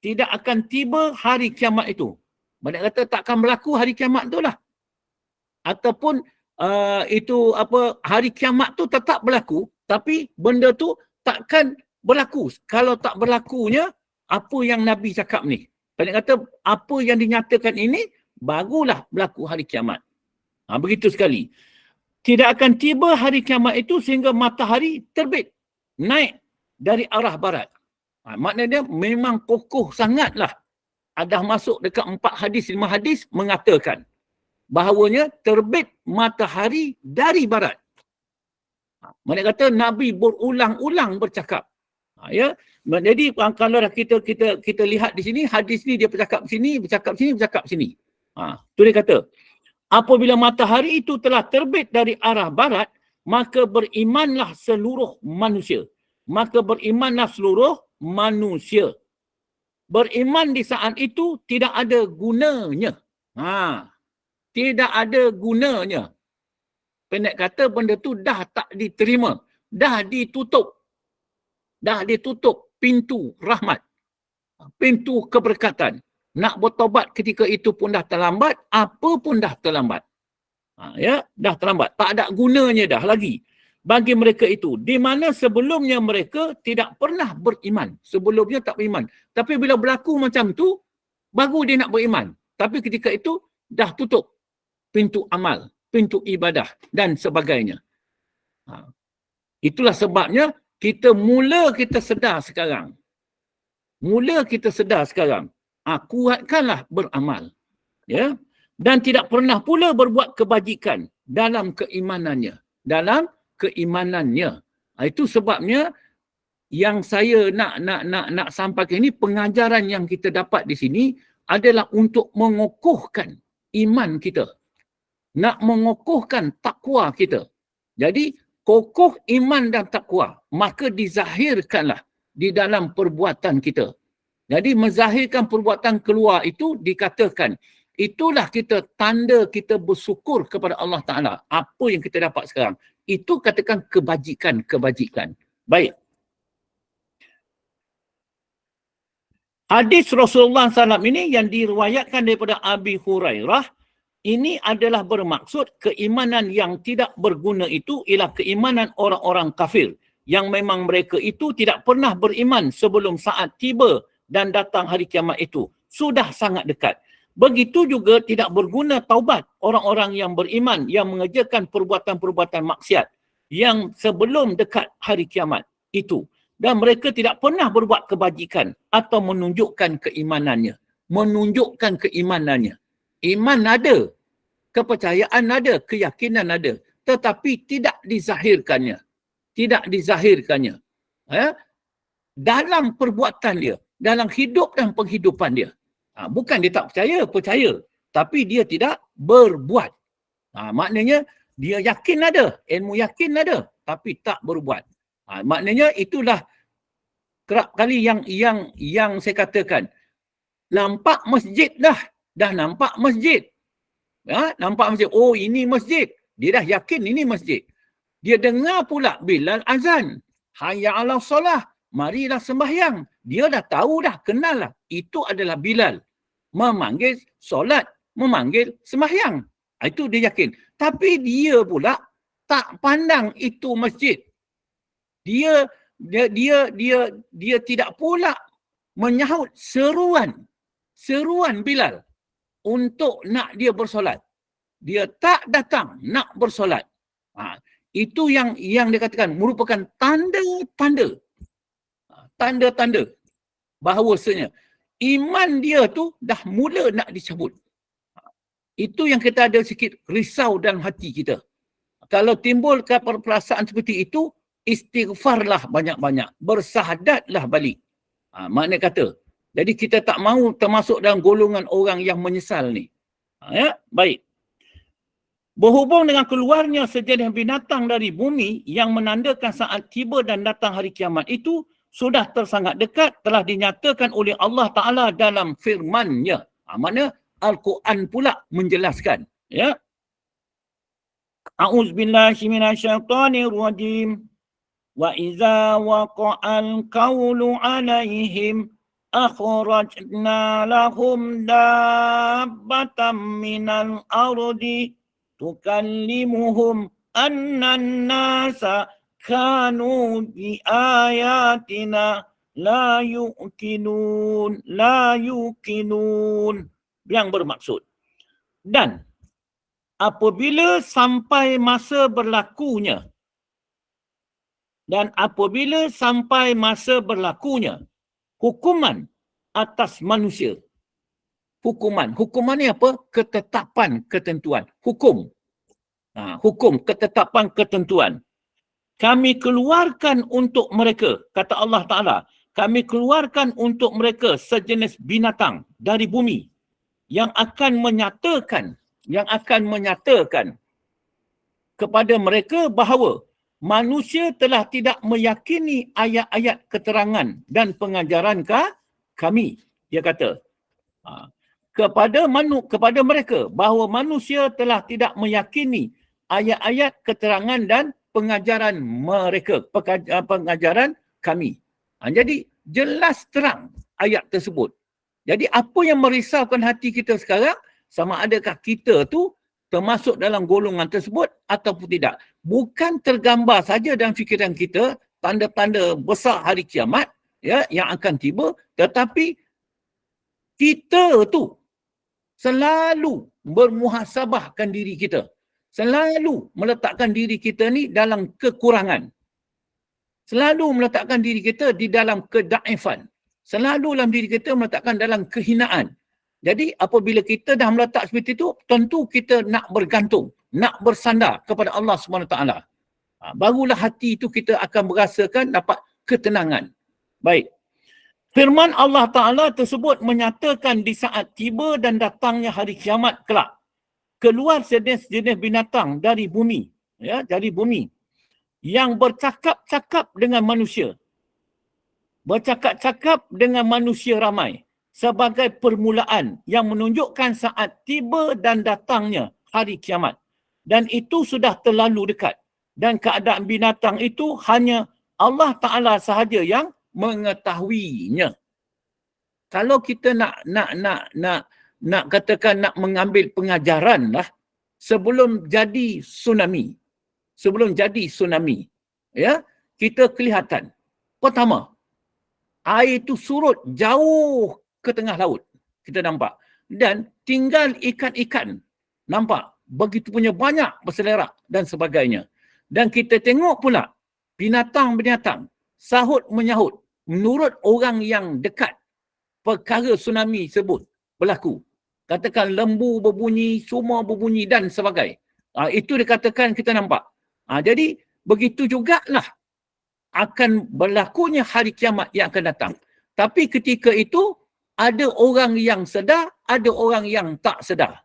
tidak akan tiba hari kiamat itu. Maksudnya kata takkan berlaku hari kiamat tu lah. Ataupun hari kiamat tu tetap berlaku, tapi benda tu takkan berlaku. Kalau tak berlakunya, apa yang Nabi cakap ni? Maksudnya kata apa yang dinyatakan ini, barulah berlaku hari kiamat. Begitu sekali. Tidak akan tiba hari kiamat itu sehingga matahari terbit, naik dari arah barat. Maknanya memang kokoh sangatlah. Ada masuk dekat 4 hadis, 5 hadis mengatakan bahawanya terbit matahari dari barat. Maknanya kata Nabi berulang-ulang bercakap. Ya, jadi kalau kita lihat di sini, hadis ni dia bercakap sini, bercakap sini, bercakap sini. Tu dia kata, apabila matahari itu telah terbit dari arah barat, maka berimanlah seluruh manusia. Maka berimanlah seluruh manusia. Beriman di saat itu tidak ada gunanya. Tidak ada gunanya. Pendek kata benda tu dah tak diterima. Dah ditutup. Dah ditutup pintu rahmat. Pintu keberkatan. Nak bertobat ketika itu pun dah terlambat. Apa pun dah terlambat. Dah terlambat. Tak ada gunanya dah lagi. Bagi mereka itu. Di mana sebelumnya mereka tidak pernah beriman. Sebelumnya tak beriman. Tapi bila berlaku macam tu, baru dia nak beriman. Tapi ketika itu dah tutup pintu amal, pintu ibadah dan sebagainya. Itulah sebabnya kita sedar sekarang. Mula kita sedar sekarang. Kuatkanlah beramal. Ya. Dan tidak pernah pula berbuat kebajikan dalam keimanannya. Dalam keimanannya. Itu sebabnya yang saya nak sampaikan ini, pengajaran yang kita dapat di sini adalah untuk mengukuhkan iman kita. Nak mengukuhkan takwa kita. Jadi kokoh iman dan takwa, maka dizahirkanlah di dalam perbuatan kita. Jadi menzahirkan perbuatan keluar itu dikatakan, itulah kita tanda kita bersyukur kepada Allah Ta'ala. Apa yang kita dapat sekarang. Itu katakan kebajikan. Baik. Hadis Rasulullah SAW ini yang diriwayatkan daripada Abi Hurairah, ini adalah bermaksud keimanan yang tidak berguna itu ialah keimanan orang-orang kafir. Yang memang mereka itu tidak pernah beriman sebelum saat tiba dan datang hari kiamat itu. Sudah sangat dekat. Begitu juga tidak berguna taubat orang-orang yang beriman yang mengerjakan perbuatan-perbuatan maksiat yang sebelum dekat hari kiamat itu. Dan mereka tidak pernah berbuat kebajikan atau menunjukkan keimanannya. Iman ada, kepercayaan ada, keyakinan ada. Tetapi tidak dizahirkannya. Dalam perbuatan dia, dalam hidup dan penghidupan dia. Bukan dia tak percaya. Tapi dia tidak berbuat. Maknanya dia yakin ada, ilmu yakin ada, tapi tak berbuat. Maknanya itulah kerap kali yang saya katakan. Nampak masjid dah nampak masjid. Nampak masjid, oh ini masjid. Dia dah yakin ini masjid. Dia dengar pula Bilal azan. Hayya 'ala solah. Marilah sembahyang. Dia dah tahu dah, kenal lah. Itu adalah Bilal. Memanggil solat, memanggil sembahyang. Itu dia yakin. Tapi dia pula tak pandang itu masjid. Dia tidak pula menyahut seruan Bilal untuk nak dia bersolat. Dia tak datang nak bersolat. Itu yang dikatakan merupakan tanda-tanda bahawasanya iman dia tu dah mula nak dicabut. Itu yang kita ada sikit risau dalam hati kita. Kalau timbul perasaan seperti itu, istighfarlah banyak-banyak. Bersahadatlah balik. Makna kata. Jadi kita tak mahu termasuk dalam golongan orang yang menyesal ni. Baik. Berhubung dengan keluarnya sejenis binatang dari bumi yang menandakan saat tiba dan datang hari kiamat itu, sudah tersangat dekat, telah dinyatakan oleh Allah Ta'ala dalam firman-Nya. Makna Al-Quran pula menjelaskan. Ya. A'udzubillahi minasyaitonirrajim. Wa iza waqa'al qawlu 'alaihim akhrajna lahum dabbatan minal ardi tukallimuhum anna an-nasa kanu bi ayatina la yuqinun. Yang bermaksud, dan apabila sampai masa berlakunya hukuman atas manusia. Hukuman ni apa? Ketetapan, ketentuan. Hukum, ketetapan, ketentuan. Kami keluarkan untuk mereka, kata Allah Ta'ala, kami keluarkan untuk mereka sejenis binatang dari bumi yang akan menyatakan kepada mereka bahawa manusia telah tidak meyakini ayat-ayat keterangan dan pengajaran kami. Dia kata kepada mereka bahawa manusia telah tidak meyakini ayat-ayat keterangan dan pengajaran mereka, pengajaran kami. Jadi jelas terang ayat tersebut. Jadi apa yang merisaukan hati kita sekarang, sama adakah kita tu termasuk dalam golongan tersebut ataupun tidak. Bukan tergambar saja dalam fikiran kita tanda-tanda besar hari kiamat ya yang akan tiba, tetapi kita tu selalu bermuhasabahkan diri kita. Selalu meletakkan diri kita ni dalam kekurangan. Selalu meletakkan diri kita di dalam kedaifan. Selalu dalam diri kita meletakkan dalam kehinaan. Jadi apabila kita dah meletak seperti itu, tentu kita nak bergantung, nak bersandar kepada Allah SWT. Barulah hati itu kita akan merasakan dapat ketenangan. Baik. Firman Allah Ta'ala tersebut menyatakan di saat tiba dan datangnya hari kiamat kelak, keluar jenis-jenis binatang dari bumi, ya, dari bumi yang bercakap-cakap dengan manusia. Bercakap-cakap dengan manusia ramai sebagai permulaan yang menunjukkan saat tiba dan datangnya hari kiamat. Dan itu sudah terlalu dekat. Dan keadaan binatang itu hanya Allah Ta'ala sahaja yang mengetahuinya. Kalau kita nak katakan nak mengambil pengajaran lah sebelum jadi tsunami. Ya, kita kelihatan. Pertama, air itu surut jauh ke tengah laut. Kita nampak. Dan tinggal ikan-ikan. Nampak. Begitu punya banyak berselerak dan sebagainya. Dan kita tengok pula binatang-binatang sahut menyahut. Menurut orang yang dekat perkara tsunami tersebut berlaku. Katakan lembu berbunyi, semua berbunyi dan sebagainya. Itu dikatakan kita nampak. Jadi begitu jugalah akan berlakunya hari kiamat yang akan datang. Tapi ketika itu ada orang yang sedar, ada orang yang tak sedar.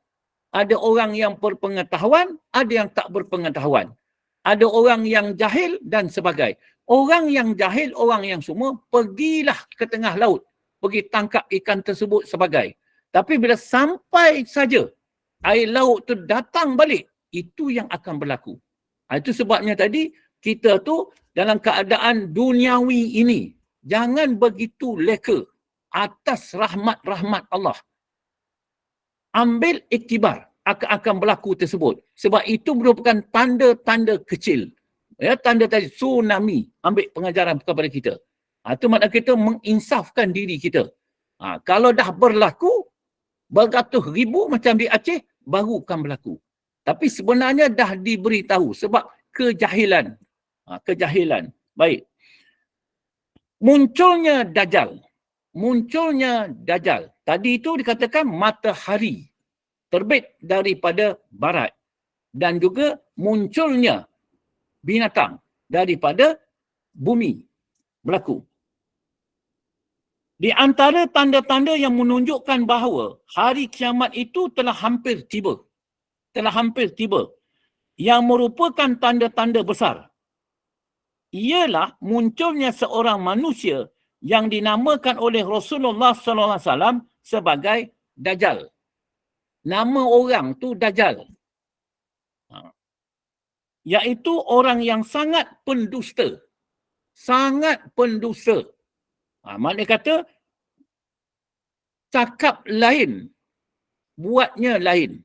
Ada orang yang berpengetahuan, ada yang tak berpengetahuan. Ada orang yang jahil dan sebagainya. Orang yang jahil, orang yang semua, pergilah ke tengah laut. Pergi tangkap ikan tersebut sebagai. Tapi bila sampai saja air laut tu datang balik, itu yang akan berlaku. Itu sebabnya tadi kita tu dalam keadaan duniawi ini, jangan begitu leka atas rahmat-rahmat Allah. Ambil iktibar akan berlaku tersebut. Sebab itu merupakan tanda-tanda kecil. Ya, tanda tadi tsunami, ambil pengajaran kepada kita. Itu makna kita menginsafkan diri kita. Kalau dah berlaku, beratus ribu macam di Aceh, baru akan berlaku. Tapi sebenarnya dah diberitahu sebab kejahilan. Kejahilan. Baik. Munculnya Dajjal. Tadi itu dikatakan matahari terbit daripada barat. Dan juga munculnya binatang daripada bumi berlaku. Di antara tanda-tanda yang menunjukkan bahawa hari kiamat itu telah hampir tiba. Yang merupakan tanda-tanda besar. Ialah munculnya seorang manusia yang dinamakan oleh Rasulullah SAW sebagai Dajjal. Nama orang tu Dajjal. Iaitu orang yang sangat pendusta. Maknanya kata cakap lain, buatnya lain.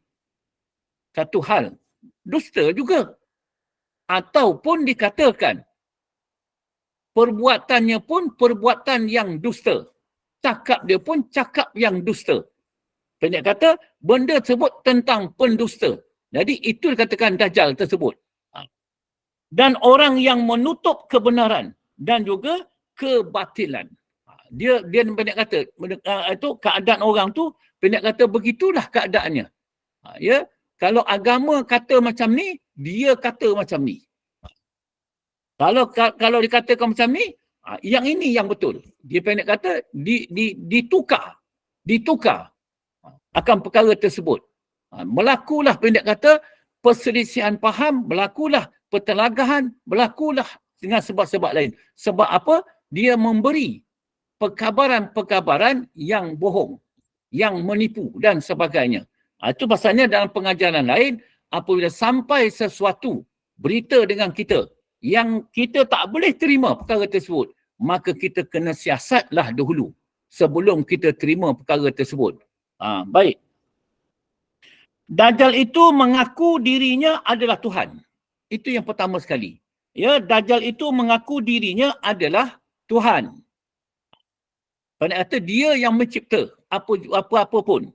Satu hal, dusta juga. Ataupun dikatakan, perbuatannya pun perbuatan yang dusta. Cakap dia pun cakap yang dusta. Pendek kata, benda tersebut tentang pendusta. Jadi itu dikatakan Dajjal tersebut. Dan orang yang menutup kebenaran dan juga kebatilan. Dia pendek kata, itu keadaan orang tu, pendek kata begitulah keadaannya. Ya, kalau agama kata macam ni, dia kata macam ni. Kalau dikatakan macam ni, yang ini yang betul. Dia pendek kata ditukar akan perkara tersebut. Berlakulah pendek kata perselisihan faham, berlakulah pertelagahan, berlakulah dengan sebab-sebab lain. Sebab apa? Dia memberi perkabaran-perkabaran yang bohong, yang menipu dan sebagainya. Itu pasalnya dalam pengajaran lain, apabila sampai sesuatu berita dengan kita yang kita tak boleh terima perkara tersebut, maka kita kena siasatlah dahulu sebelum kita terima perkara tersebut. Baik. Dajjal itu mengaku dirinya adalah Tuhan. Itu yang pertama sekali. Ya, Dajjal itu mengaku dirinya adalah Tuhan. Pada kata dia yang mencipta apa-apa pun.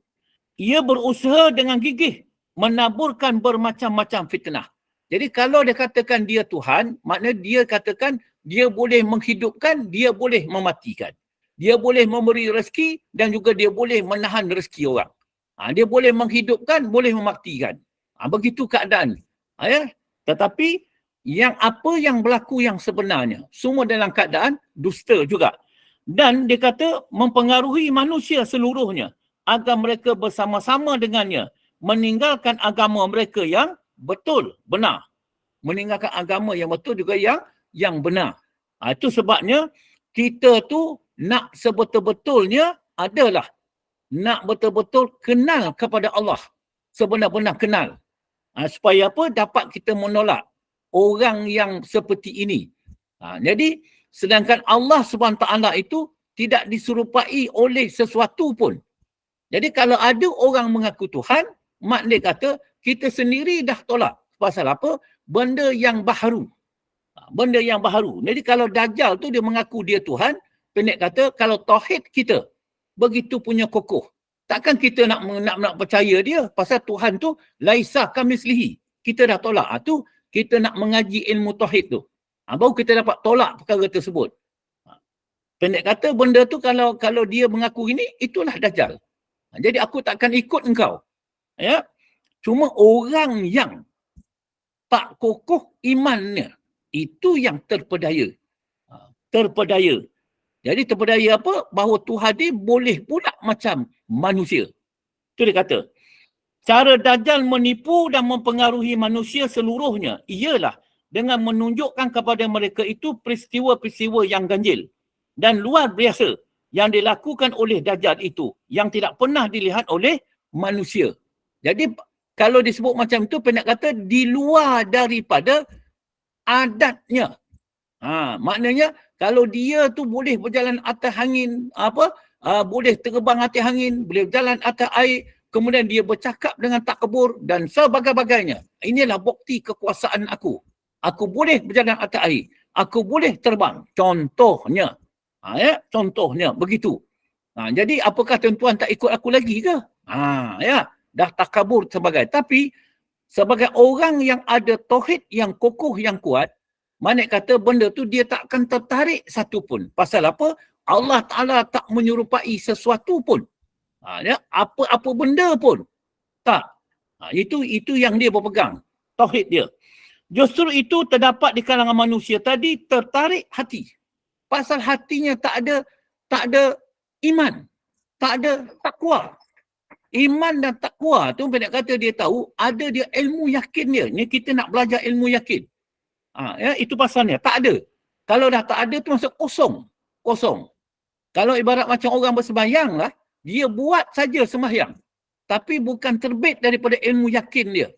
Ia berusaha dengan gigih menaburkan bermacam-macam fitnah. Jadi kalau dia katakan dia Tuhan, maknanya dia katakan dia boleh menghidupkan, dia boleh mematikan. Dia boleh memberi rezeki dan juga dia boleh menahan rezeki orang. Dia boleh menghidupkan, boleh mematikan. Begitu keadaan. Ya? Tetapi apa yang berlaku yang sebenarnya, semua dalam keadaan dusta juga. Dan dia kata mempengaruhi manusia seluruhnya agar mereka bersama-sama dengannya meninggalkan agama mereka yang betul, benar. Meninggalkan agama yang betul juga yang benar. Itu sebabnya kita tu nak sebetul-betulnya adalah nak betul-betul kenal kepada Allah. Sebenar-benar kenal. Supaya apa? Dapat kita menolak orang yang seperti ini. Jadi, sedangkan Allah SWT itu tidak diserupai oleh sesuatu pun. Jadi kalau ada orang mengaku Tuhan, maknanya kata kita sendiri dah tolak. Pasal apa? Benda yang baharu. Benda yang baharu. Jadi kalau Dajjal tu dia mengaku dia Tuhan, pendek kata kalau tauhid kita begitu punya kokoh, takkan kita nak percaya dia. Pasal Tuhan tu laisa kamislihi. Kita dah tolak. Tu kita nak mengaji ilmu tauhid tu. Baru kita dapat tolak perkara tersebut. Pendek kata benda tu kalau dia mengaku ini, itulah Dajjal. Jadi aku takkan ikut engkau. Ya. Cuma orang yang tak kokoh imannya, itu yang terpedaya. Terpedaya. Jadi terpedaya apa? Bahawa Tuhan dia boleh pula macam manusia. Itu dia kata. Cara Dajjal menipu dan mempengaruhi manusia seluruhnya ialah dengan menunjukkan kepada mereka itu peristiwa-peristiwa yang ganjil dan luar biasa yang dilakukan oleh Dajjal itu yang tidak pernah dilihat oleh manusia. Jadi kalau disebut macam itu, pendek kata di luar daripada adatnya. Maknanya kalau dia tu boleh berjalan atas angin, boleh terbang atas angin, boleh berjalan atas air, kemudian dia bercakap dengan takbur dan sebagainya. Inilah bukti kekuasaan aku. Aku boleh berjalan atas air. Aku boleh terbang. Contohnya. Contohnya begitu. Jadi apakah tuan-tuan tak ikut aku lagi ke? Dah takabur sebagai. Tapi sebagai orang yang ada tauhid yang kokoh yang kuat, maknanya kata benda tu dia tak akan tertarik satu pun. Pasal apa? Allah Ta'ala tak menyerupai sesuatu pun. Apa-apa benda pun. Tak. Itu yang dia berpegang. Tauhid dia. Justru itu terdapat di kalangan manusia tadi tertarik hati. Pasal hatinya tak ada iman. Tak ada takwa. Iman dan takwa tu pendek kata dia tahu ada dia ilmu yakin dia. Ni kita nak belajar ilmu yakin. Itu pasalnya. Tak ada. Kalau dah tak ada tu maksud kosong. Kosong. Kalau ibarat macam orang bersembahyang lah, dia buat saja sembahyang. Tapi bukan terbit daripada ilmu yakin dia.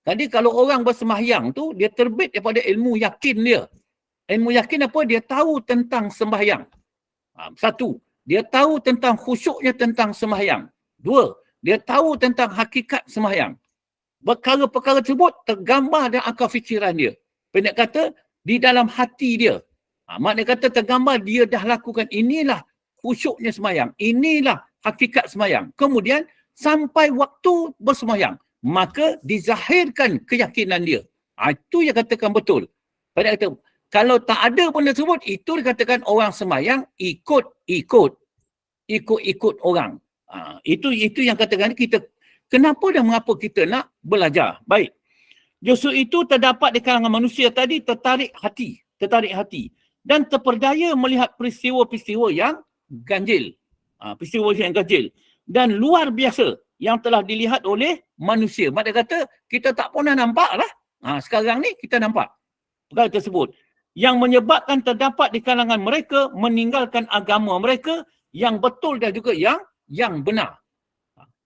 Jadi kalau orang bersembahyang tu, dia terbit daripada ilmu yakin dia. Ilmu yakin apa? Dia tahu tentang sembahyang. Satu. dia tahu tentang khusyuknya tentang sembahyang. 2, dia tahu tentang hakikat sembahyang. Perkara-perkara tersebut tergambar dalam akal fikiran dia. Pendek kata, di dalam hati dia. Maknanya kata tergambar dia dah lakukan, inilah khusyuknya sembahyang. Inilah hakikat sembahyang. Kemudian sampai waktu bersembahyang, maka dizahirkan keyakinan dia. Itu yang katakan betul. Pendek kata, kalau tak ada benda tersebut, itu dikatakan orang sembahyang ikut orang. Itu yang katakan kita, kenapa dan mengapa kita nak belajar. Baik. Justru itu terdapat di kalangan manusia tadi tertarik hati dan terperdaya melihat peristiwa-peristiwa yang ganjil. Peristiwa yang ganjil dan luar biasa yang telah dilihat oleh manusia. Maksud kata kita tak pernah nampak lah. Sekarang ni kita nampak perkara tersebut. Yang menyebabkan terdapat di kalangan mereka meninggalkan agama mereka yang betul dan juga yang benar.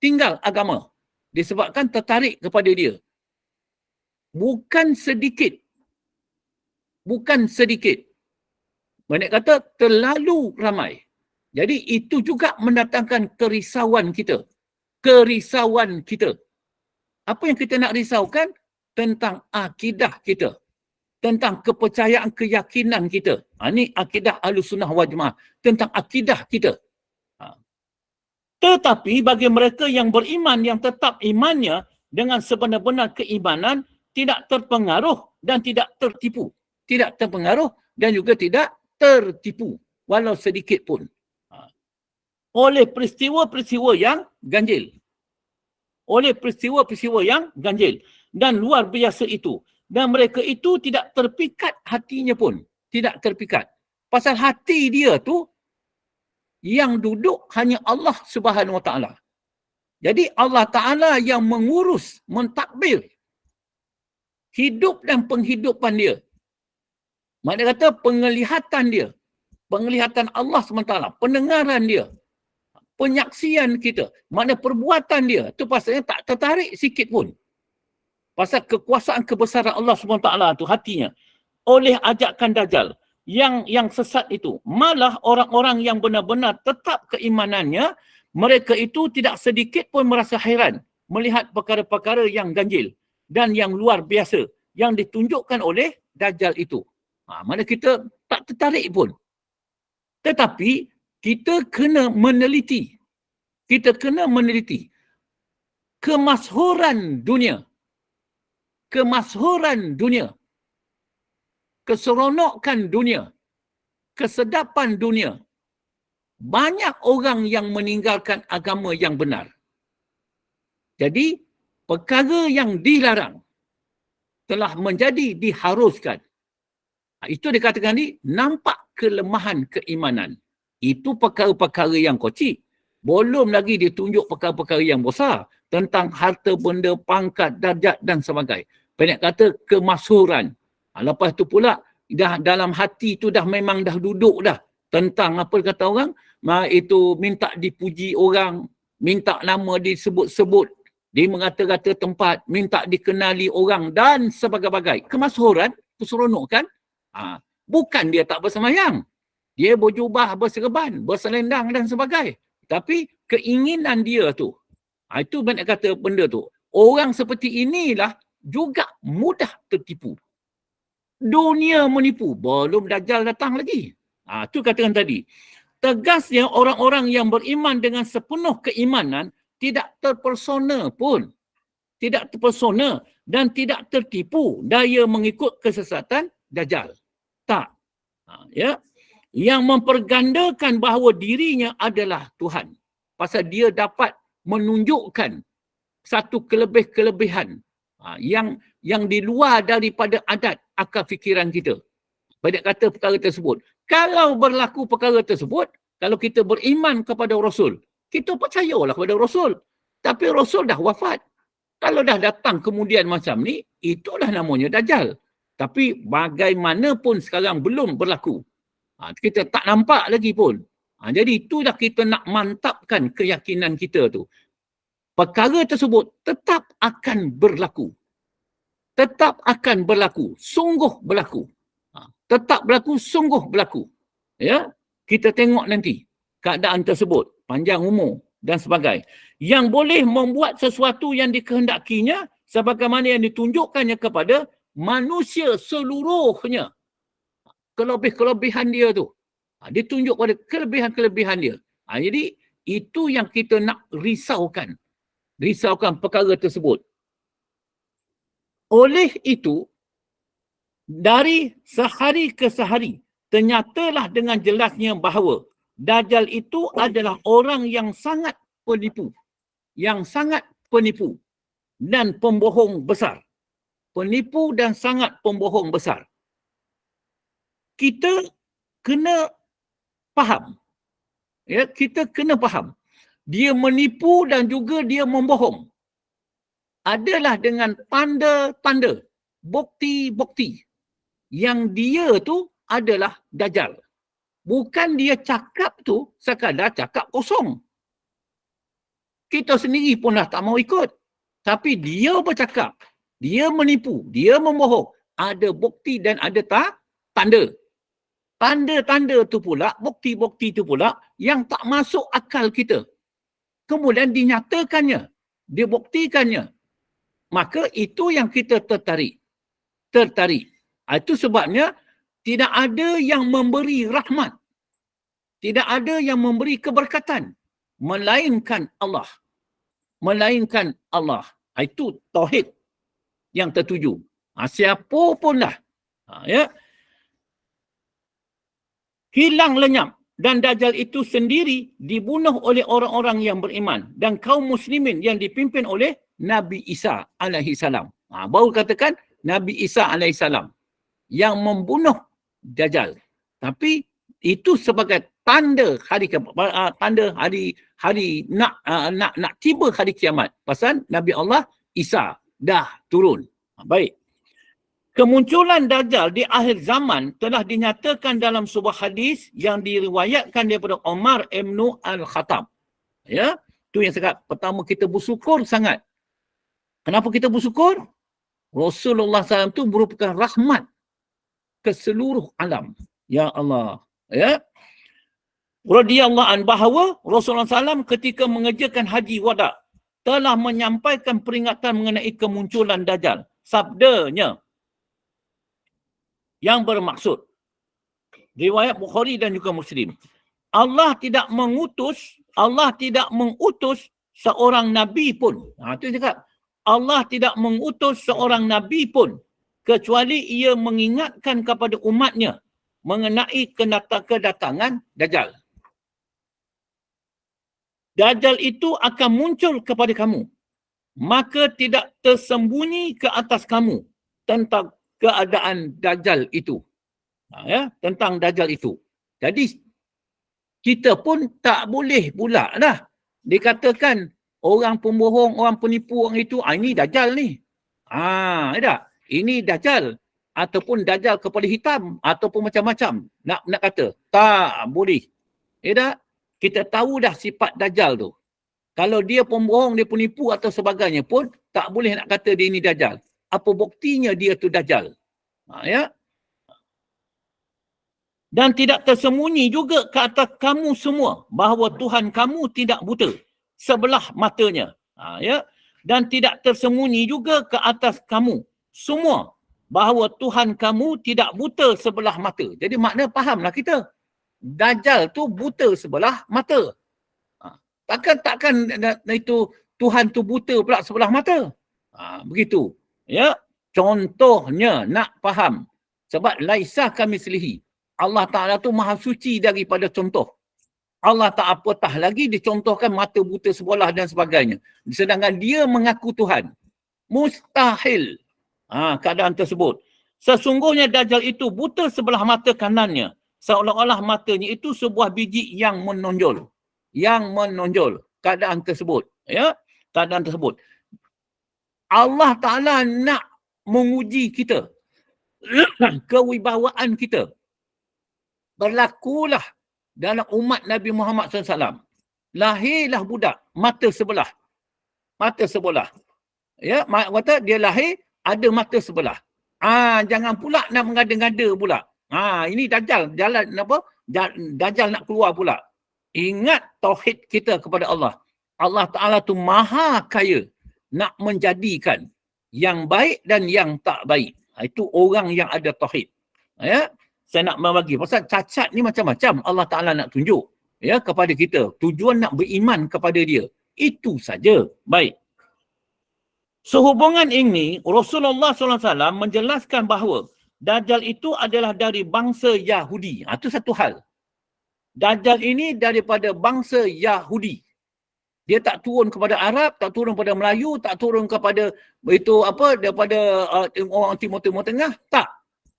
Tinggal agama disebabkan tertarik kepada dia. Bukan sedikit. Maksud kata terlalu ramai. Jadi itu juga mendatangkan kerisauan kita. Apa yang kita nak risaukan? Tentang akidah kita. Tentang kepercayaan, keyakinan kita. Ini akidah Ahlussunnah wal Jamaah. Tentang akidah kita. Tetapi bagi mereka yang beriman, yang tetap imannya dengan sebenar-benar keimanan, tidak terpengaruh dan tidak tertipu. Tidak terpengaruh dan juga tidak tertipu. Walau sedikit pun. Oleh peristiwa-peristiwa yang ganjil. Dan luar biasa itu. Dan mereka itu tidak terpikat hatinya pun. Tidak terpikat. Pasal hati dia tu yang duduk hanya Allah Subhanahu Wa Taala. Jadi Allah Taala yang mengurus, mentadbir hidup dan penghidupan dia. Maknanya kata penglihatan dia, penglihatan Allah SWT, pendengaran dia, penyaksian kita, makna perbuatan dia, tu pasalnya tak tertarik sikit pun. Pasal kekuasaan kebesaran Allah SWT tu hatinya oleh ajakan Dajjal yang sesat itu. Malah orang-orang yang benar-benar tetap keimanannya, mereka itu tidak sedikit pun merasa hairan melihat perkara-perkara yang ganjil dan yang luar biasa yang ditunjukkan oleh Dajjal itu. Mana kita tak tertarik pun. Tetapi kita kena meneliti. Kemasyhuran dunia. Keseronokan dunia. Kesedapan dunia. Banyak orang yang meninggalkan agama yang benar. Jadi, perkara yang dilarang telah menjadi diharuskan. Itu dikatakan ni nampak kelemahan keimanan. Itu perkara-perkara yang kecil. Belum lagi ditunjuk perkara-perkara yang besar tentang harta benda, pangkat, darjat dan sebagainya. Pendek kata kemasyhuran. Lepas tu pula dah dalam hati tu dah memang dah duduk dah tentang apa kata orang, itu minta dipuji orang, minta nama disebut-sebut, dia mengata-kata tempat, minta dikenali orang dan sebagainya. Kemasyhuran, keseronokan. Bukan dia tak bersembahyang. Dia berjubah, berserban, berselendang dan sebagainya. Tapi keinginan dia tu, itu banyak kata benda tu. Orang seperti inilah juga mudah tertipu. Dunia menipu. Belum Dajjal datang lagi. Itu katakan tadi. Tegasnya orang-orang yang beriman dengan sepenuh keimanan tidak terpersona pun. Tidak terpersona dan tidak tertipu daya mengikut kesesatan Dajjal. Tak. Ya. Yang mempergandakan bahawa dirinya adalah Tuhan. Pasal dia dapat menunjukkan satu kelebihan yang di luar daripada adat akal fikiran kita. Banyak kata perkara tersebut. Kalau berlaku perkara tersebut, kalau kita beriman kepada Rasul, kita percayalah kepada Rasul. Tapi Rasul dah wafat. Kalau dah datang kemudian macam ni, itulah namanya Dajjal. Tapi bagaimanapun sekarang belum berlaku. Kita tak nampak lagi pun. Jadi itulah kita nak mantapkan keyakinan kita tu. Perkara tersebut tetap akan berlaku. Sungguh berlaku. Tetap berlaku, sungguh berlaku. Ya, kita tengok nanti. keadaan tersebut, panjang umur dan sebagainya, yang boleh membuat sesuatu yang dikehendakinya sebagaimana yang ditunjukkannya kepada manusia seluruhnya. Kelebih-kelebihan dia tu. Ditunjuk pada kelebihan-kelebihan dia. Jadi itu yang kita nak risaukan. Risaukan perkara tersebut. Oleh itu, dari sehari ke sehari, ternyatalah dengan jelasnya bahawa Dajjal itu adalah orang yang sangat penipu. Yang sangat penipu dan pembohong besar. Penipu dan sangat pembohong besar. Kita kena faham. Ya, kita kena faham. Dia menipu dan juga dia membohong. Adalah dengan tanda-tanda, bukti-bukti yang dia tu adalah Dajjal. Bukan dia cakap tu sekadar cakap kosong. Kita sendiri pun dah tak mau ikut. Tapi dia bercakap, dia menipu, dia membohong. Ada bukti dan ada tanda. Tanda-tanda tu pula, bukti-bukti tu pula yang tak masuk akal kita. Kemudian dinyatakannya, dibuktikannya. Maka itu yang kita tertarik. Itu sebabnya tidak ada yang memberi rahmat. Tidak ada yang memberi keberkatan. Melainkan Allah. Melainkan Allah. Itu tauhid yang tertuju. Siapa pun lah. Ya. Hilang lenyap. Dan Dajjal itu sendiri dibunuh oleh orang-orang yang beriman. Dan kaum muslimin yang dipimpin oleh Nabi Isa alaihi salam. Baru katakan Nabi Isa alaihi salam yang membunuh Dajjal. Tapi itu sebagai tanda hari nak tiba hari kiamat. Pasal Nabi Allah Isa dah turun. Baik. Kemunculan Dajjal di akhir zaman telah dinyatakan dalam sebuah hadis yang diriwayatkan daripada Umar ibn Al-Khattab. Ya, tu yang cakap pertama kita bersyukur sangat. Kenapa kita bersyukur? Rasulullah SAW tu merupakan rahmat ke seluruh alam. Ya Allah. Ya. Radhiyallahu an bahawa Rasulullah SAW ketika mengerjakan haji wada telah menyampaikan peringatan mengenai kemunculan Dajjal. Sabdanya yang bermaksud riwayat Bukhari dan juga Muslim. Allah tidak mengutus seorang nabi pun. Itu cakap. Allah tidak mengutus seorang nabi pun kecuali ia mengingatkan kepada umatnya mengenai kedatangan Dajjal. Dajjal itu akan muncul kepada kamu. Maka tidak tersembunyi ke atas kamu tentang keadaan Dajjal itu. Ya, tentang Dajjal itu. Jadi, kita pun tak boleh pula dah dikatakan orang pembohong, orang penipu, orang itu, ini Dajjal ni. Tak? Ini Dajjal. Ataupun Dajjal kepala hitam. Ataupun macam-macam. Nak kata. Tak boleh. Tak? Kita tahu dah sifat Dajjal tu. Kalau dia pembohong, dia penipu atau sebagainya pun, tak boleh nak kata dia ini Dajjal. Apa buktinya dia tu Dajjal? Ya? Dan tidak tersembunyi juga ke atas kamu semua bahawa Tuhan kamu tidak buta sebelah matanya. Ya? Dan tidak tersembunyi juga ke atas kamu semua bahawa Tuhan kamu tidak buta sebelah mata. Jadi makna fahamlah kita. Dajjal tu buta sebelah mata. Takkan itu Tuhan tu buta pula sebelah mata. Begitu. Ya. Contohnya nak faham. Sebab laisah kamitslihi. Allah Ta'ala tu maha suci daripada contoh. Allah tak apatah lagi dicontohkan mata buta sebelah dan sebagainya. Sedangkan dia mengaku Tuhan. Mustahil. Keadaan tersebut. Sesungguhnya Dajjal itu buta sebelah mata kanannya. Seolah-olah matanya itu sebuah biji yang menonjol. Yang menonjol. Keadaan tersebut. Ya, keadaan tersebut. Allah Ta'ala nak menguji kita. Kewibawaan kita. Berlakulah dalam umat Nabi Muhammad SAW. Lahirlah budak. Mata sebelah. Mata sebelah. Ya, kata dia lahir ada mata sebelah. Jangan pula nak mengada-ngada pula. Ini Dajjal. Jalan apa? Dajjal nak keluar pula. Ingat tauhid kita kepada Allah. Allah Ta'ala tu maha kaya nak menjadikan yang baik dan yang tak baik. Itu orang yang ada tauhid. Ya, saya nak membagi. Pasal cacat ni macam-macam Allah Ta'ala nak tunjuk ya kepada kita. Tujuan nak beriman kepada dia. Itu saja. Baik. Sehubungan ini, Rasulullah SAW menjelaskan bahawa Dajjal itu adalah dari bangsa Yahudi. Itu satu hal. Dajjal ini daripada bangsa Yahudi. Dia tak turun kepada Arab, tak turun kepada Melayu, tak turun kepada daripada orang Timur Tengah, tak.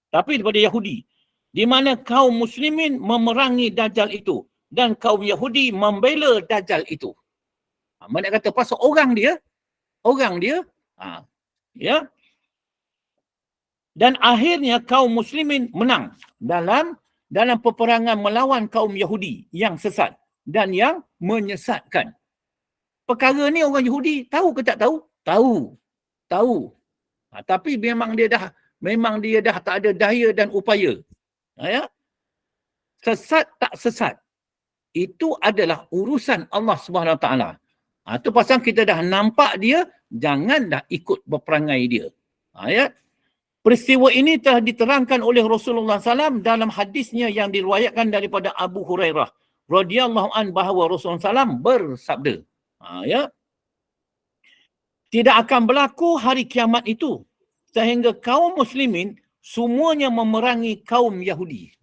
Tapi daripada Yahudi. Di mana kaum muslimin memerangi Dajjal itu dan kaum Yahudi membela Dajjal itu. Mana kata pasal orang dia ya. Dan akhirnya kaum muslimin menang dalam peperangan melawan kaum Yahudi yang sesat dan yang menyesatkan. Perkara ni orang Yahudi tahu ke tak tahu? Tahu. Tapi memang dia dah tak ada daya dan upaya. Ya. Sesat tak sesat. Itu adalah urusan Allah Subhanahu Wa Taala. Itu pasal kita dah nampak dia, jangan dah ikut berperangai dia. Ya. Peristiwa ini telah diterangkan oleh Rasulullah SAW dalam hadisnya yang diriwayatkan daripada Abu Hurairah radhiyallahu an bahawa Rasulullah SAW bersabda, ya, tidak akan berlaku hari kiamat itu sehingga kaum muslimin semuanya memerangi kaum Yahudi.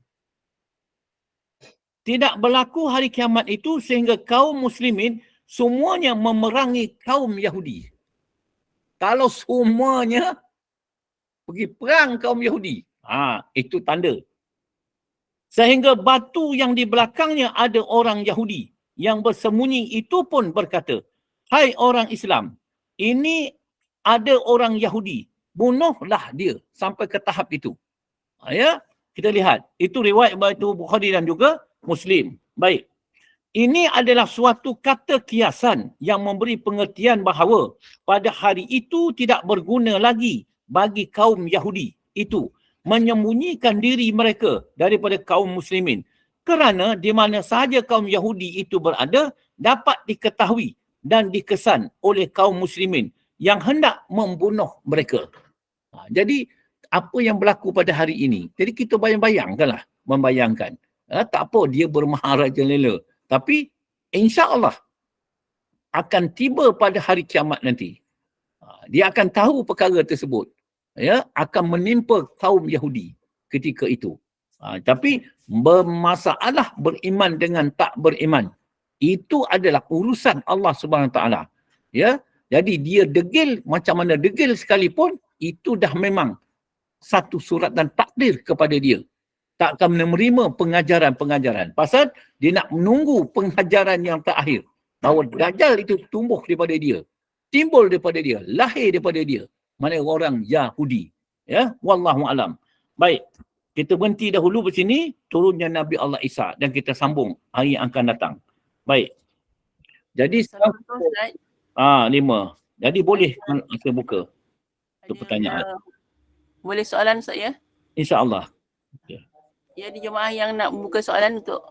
Tidak berlaku hari kiamat itu sehingga kaum muslimin semuanya memerangi kaum Yahudi. Kalau semuanya pergi perang kaum Yahudi, itu tanda. Sehingga batu yang di belakangnya ada orang Yahudi yang bersembunyi itu pun berkata, hai orang Islam, ini ada orang Yahudi, bunuhlah dia, sampai ke tahap itu. Ya, kita lihat. Itu riwayat itu Bukhari dan juga Muslim. Baik. Ini adalah suatu kata kiasan yang memberi pengertian bahawa pada hari itu tidak berguna lagi bagi kaum Yahudi itu menyembunyikan diri mereka daripada kaum muslimin. Kerana di mana sahaja kaum Yahudi itu berada dapat diketahui dan dikesan oleh kaum muslimin yang hendak membunuh mereka. Jadi apa yang berlaku pada hari ini? Jadi kita membayangkan. Tak apa dia bermaharajalela. Tapi insya-Allah akan tiba pada hari kiamat nanti. Dia akan tahu perkara tersebut. Ya, akan menimpa kaum Yahudi ketika itu. Tapi bermasalah beriman dengan tak beriman. Itu adalah urusan Allah Subhanahu Taala. Ya, jadi dia degil macam mana degil sekalipun, itu dah memang satu surat dan takdir kepada dia. Tak akan menerima pengajaran-pengajaran. Pasal dia nak menunggu pengajaran yang terakhir. Bahawa Dajjal itu tumbuh daripada dia. Timbul daripada dia. Lahir daripada dia. Mana orang Yahudi. Ya, wallahu alam. Baik, kita berhenti dahulu di sini, turunnya Nabi Allah Isa dan kita sambung hari yang akan datang. Baik. Jadi Assalamualaikum Ustaz. 5. Jadi boleh kita buka untuk pertanyaan. Boleh soalan Ustaz ya? Insya-Allah. Ya, di jemaah yang nak membuka soalan untuk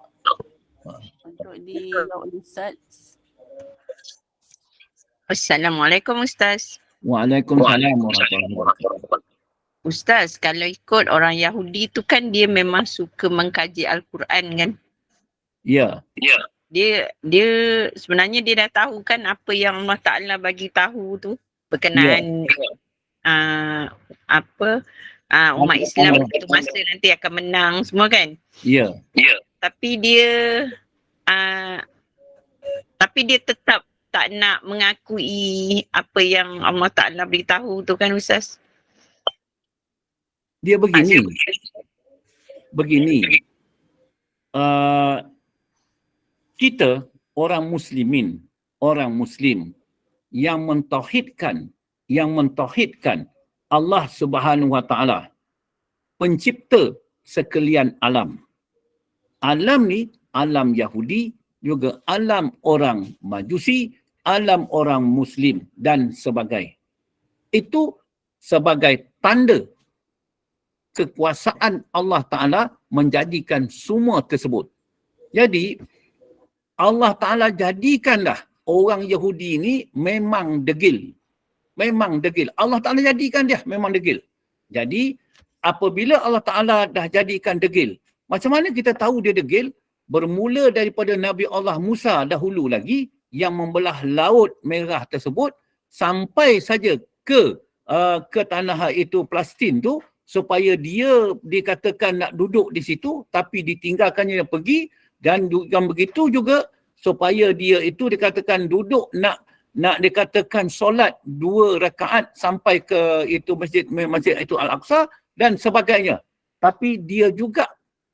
dijawab oleh Ustaz. Assalamualaikum Ustaz. Waalaikumsalam warahmatullahi wabarakatuh. Ustaz, kalau ikut orang Yahudi tu kan dia memang suka mengkaji Al-Quran kan? Ya. Dia sebenarnya dia dah tahu kan apa yang Allah Ta'ala bagi tahu tu berkenaan umat Islam itu masa nanti akan menang semua kan? Ya. Tapi dia tetap tak nak mengakui apa yang Allah Ta'ala beritahu tu kan Ustaz? Dia begini. Kita orang muslim yang mentauhidkan Allah Subhanahu Wa Taala, pencipta sekalian alam. Alam ni alam Yahudi, juga alam orang Majusi, alam orang Muslim dan sebagainya. Itu sebagai tanda kekuasaan Allah Ta'ala menjadikan semua tersebut. Jadi, Allah Ta'ala jadikanlah orang Yahudi ni memang degil. Memang degil. Allah Ta'ala jadikan dia memang degil. Jadi, apabila Allah Ta'ala dah jadikan degil, macam mana kita tahu dia degil? Bermula daripada Nabi Allah Musa dahulu lagi, yang membelah Laut Merah tersebut, sampai saja ke tanah itu Palestin tu, supaya dia dikatakan nak duduk di situ, tapi ditinggalkannya dia pergi, dan begitu juga supaya dia itu dikatakan duduk nak dikatakan solat 2 rakaat sampai ke itu masjid itu Al-Aqsa dan sebagainya. Tapi dia juga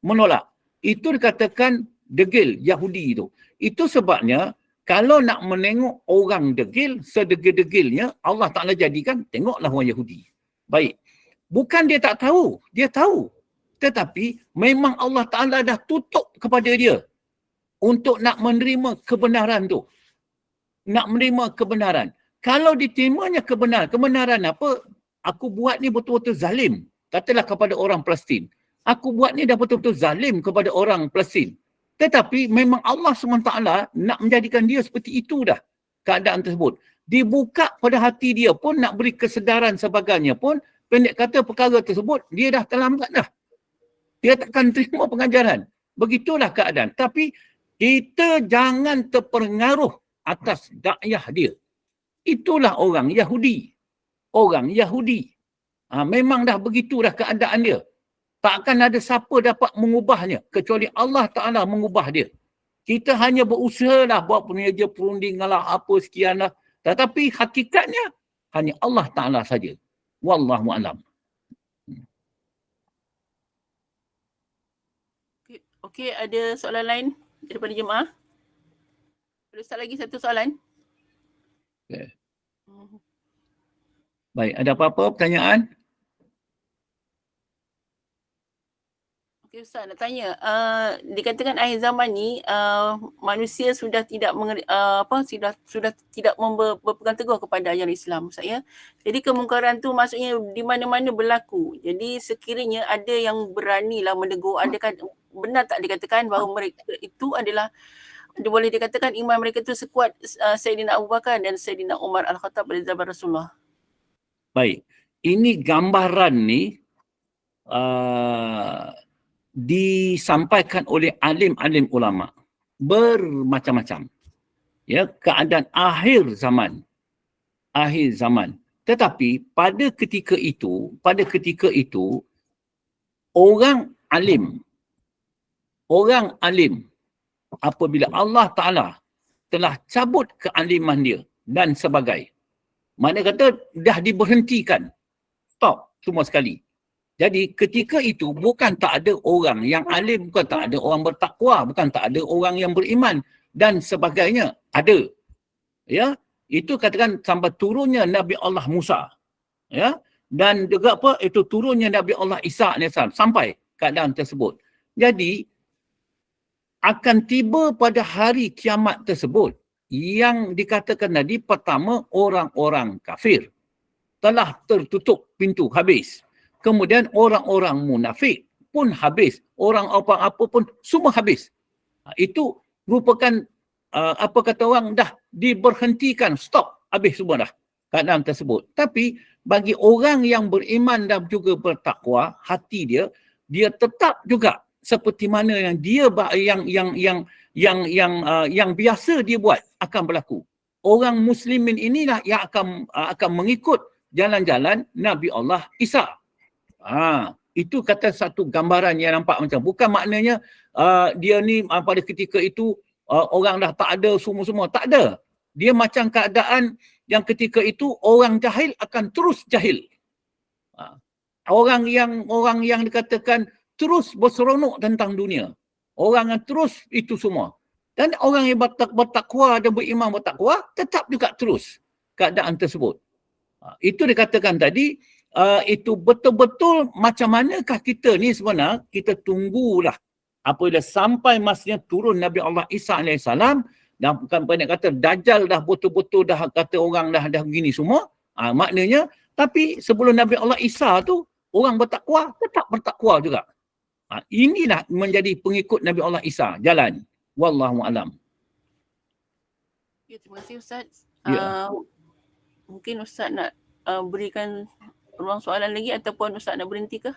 menolak. Itu dikatakan degil Yahudi itu. Itu sebabnya kalau nak menengok orang degil, sedegil-degilnya Allah Ta'ala jadikan, tengoklah orang Yahudi. Baik. Bukan dia tak tahu, dia tahu. Tetapi memang Allah Ta'ala dah tutup kepada dia untuk nak menerima kebenaran tu. Nak menerima kebenaran. Kalau diterimanya kebenaran apa? Aku buat ni betul-betul zalim. Katalah kepada orang Palestin. Aku buat ni dah betul-betul zalim kepada orang Palestin. Tetapi memang Allah SWT nak menjadikan dia seperti itu dah. Keadaan tersebut. Dibuka pada hati dia pun, nak beri kesedaran sebagainya pun, pendek kata perkara tersebut, dia dah terlambat dah. Dia takkan terima pengajaran. Begitulah keadaan. Tapi kita jangan terpengaruh atas dakwah dia. Itulah orang Yahudi. Orang Yahudi. Memang dah begitu dah keadaan dia. Takkan ada siapa dapat mengubahnya kecuali Allah Ta'ala mengubah dia. Kita hanya berusaha lah buat penerja perundingan lah apa sekian lah. Tetapi hakikatnya hanya Allah Ta'ala saja. Wallahu'alam. Okey, ada soalan lain daripada jemaah? Ada Ustaz lagi satu soalan? Okay. Baik, ada apa-apa pertanyaan? Okey Ustaz, nak tanya, dikatakan akhir zaman ni manusia sudah tidak sudah tidak berpegang teguh kepada ajaran Islam, Ustaz ya. Jadi kemungkaran tu maksudnya di mana-mana berlaku. Jadi sekiranya ada yang beranilah menegur, adakah benar tak dikatakan bahawa mereka itu adalah, boleh dikatakan iman mereka itu sekuat Sayyidina Abu Bakar dan Sayyidina Umar Al-Khattab pada zaman Rasulullah? Baik, ini gambaran ni disampaikan oleh alim-alim ulama bermacam-macam. Ya, keadaan akhir zaman. Tetapi pada ketika itu orang alim apabila Allah Ta'ala telah cabut kealiman dia dan sebagainya, mana kata dah diberhentikan, stop semua sekali. Jadi ketika itu bukan tak ada orang yang alim, bukan tak ada orang bertakwa, bukan tak ada orang yang beriman dan sebagainya. Ada. Ya, itu katakan sampai turunnya Nabi Allah Musa. Ya, dan juga apa? Itu turunnya Nabi Allah Isa AS sampai keadaan tersebut. Jadi akan tiba pada hari kiamat tersebut yang dikatakan tadi, pertama orang-orang kafir telah tertutup pintu, habis. Kemudian orang-orang munafik pun habis. Orang apa-apa pun semua habis. Itu merupakan apa kata orang, dah diberhentikan, stop, habis semua dah keadaan tersebut. Tapi bagi orang yang beriman dan juga bertakwa, hati dia tetap juga seperti mana yang dia yang biasa dia buat akan berlaku. Orang muslimin inilah yang akan mengikut jalan-jalan Nabi Allah Isa. Itu kata satu gambaran yang nampak macam, bukan maknanya dia ni pada ketika itu orang dah tak ada semua-semua, tak ada. Dia macam keadaan yang ketika itu orang jahil akan terus jahil. Orang yang dikatakan terus berseronok tentang dunia. Orang yang terus itu semua. Dan orang yang bertakwa dan beriman bertakwa tetap juga terus keadaan tersebut. Itu dikatakan tadi, itu betul-betul macam manakah kita ni sebenarnya, kita tunggulah apabila sampai masanya turun Nabi Allah Isa AS, dan bukan pendek kata Dajjal dah betul-betul dah kata orang dah begini semua, maknanya, tapi sebelum Nabi Allah Isa tu orang bertakwa tetap bertakwa juga. Inilah menjadi pengikut Nabi Allah Isa, jalan. Wallahu'alam. Okay, terima kasih Ustaz. Ya. Mungkin Ustaz nak berikan ruang soalan lagi ataupun Ustaz nak berhenti ke?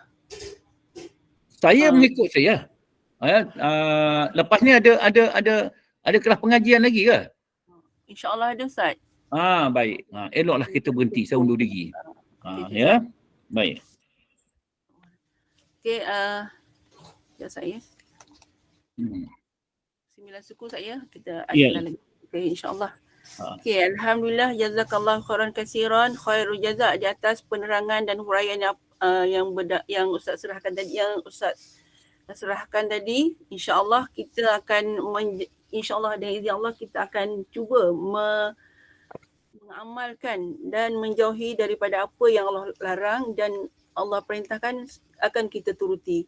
Saya mengikut saya. Lepas ni ada kelas pengajian lagi ke? InsyaAllah ada Ustaz. Baik. Eloklah kita berhenti, saya undur diri. Okey, Ya. Baik. Okey, ya saya. Hmm. 9 suku saya kita Ya. ada lagi. Okey, insyaAllah. Ha. Okey, alhamdulillah jazakallahu khairan katsiran, khairul jazak di atas penerangan dan huraian yang Ustaz serahkan tadi, InsyaAllah kita akan insyaAllah dengan izin Allah kita akan cuba mengamalkan dan menjauhi daripada apa yang Allah larang dan Allah perintahkan akan kita turuti.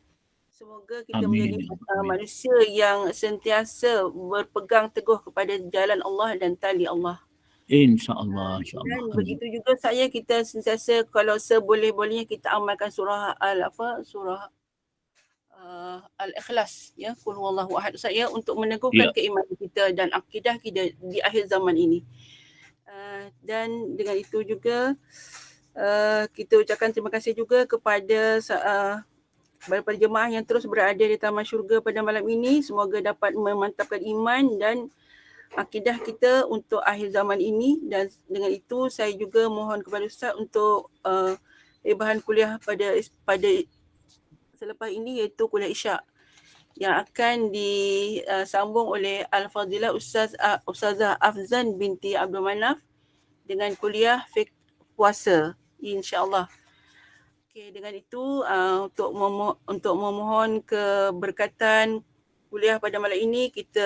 Semoga kita Amin. menjadi manusia yang sentiasa berpegang teguh kepada jalan Allah dan tali Allah. InsyaAllah. Dan begitu juga kita sentiasa kalau seboleh-bolehnya kita amalkan surah Al-Ikhlas, ya, Qul huwallahu ahad saya untuk meneguhkan keimanan kita dan akidah kita di akhir zaman ini. Dan dengan itu juga kita ucapkan terima kasih juga kepada para jemaah yang terus berada di Taman Syurga pada malam ini. Semoga dapat memantapkan iman dan akidah kita untuk akhir zaman ini. Dan dengan itu saya juga mohon kepada Ustaz untuk bahan kuliah pada selepas ini, iaitu kuliah Isyak yang akan disambung oleh Al-Fadilah Ustazah Afzan binti Abdul Manaf dengan kuliah fiqh puasa, insya-Allah. Okey, dengan itu untuk memohon keberkatan kuliah pada malam ini, kita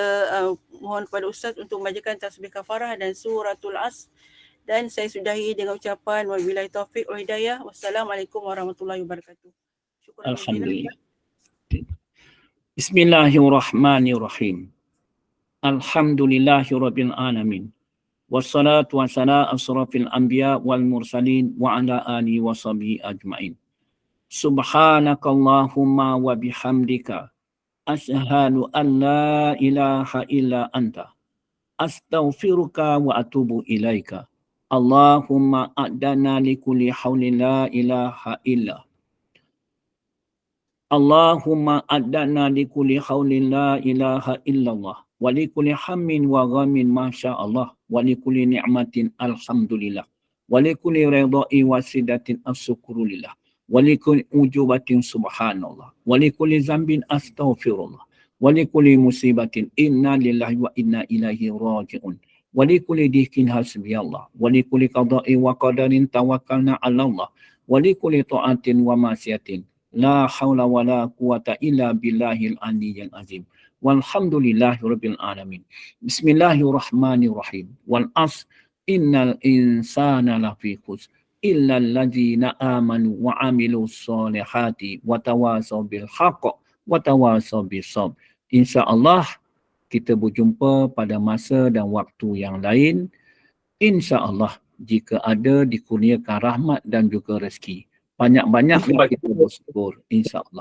mohon kepada Ustaz untuk membacakan tasbih kafarah dan suratul As. Dan saya sudahi dengan ucapan wabillahi taufiq wal hidayah. Wassalamualaikum warahmatullahi wabarakatuh. Alhamdulillah. Bismillahirrahmanirrahim. Alhamdulillahirabbil alamin. Wassalatu wassalamu asrafil anbiya wal mursalin wa ala alihi washabihi ajmain. Subhanakallahumma wa bihamdika asyhadu an la ilaha illa anta astaghfiruka wa atubu ilaika. Allahumma a'dana li kulli haulin la ilaha illa. Allahumma a'dana li kulli haulin la ilaha illallah wa li kulli hammin wa ghamin masyaallah wa li kulli ni'matin alhamdulillah wa li kulli ridha'i wa sidatin asyukurulillah wa li kulli ujubatin subhanallah wa li kulli zambin astaghfirullah wa li kulli musibatin inna lillahi wa inna ilaihi raji'un wa li kulli dikin hasbiyallah wa li kulli qada'i wa qadarin tawakkalna 'ala Allah wa li kulli ta'atin wa ma'siyatin la haula wa la quwata illa billahil aliyyil azim. Walhamdulillahi rabbil alamin. Bismillahirrahmanirrahim. Wal as innal insana lafi khusr illa allazina amanu wa amilus solihati wa tawasaw bil haqq wa tawasaw bis sabr. Insya-Allah kita berjumpa pada masa dan waktu yang lain. Insya-Allah jika ada dikurniakan rahmat dan juga rezeki. Banyak-banyak kita bersyukur, insya-Allah.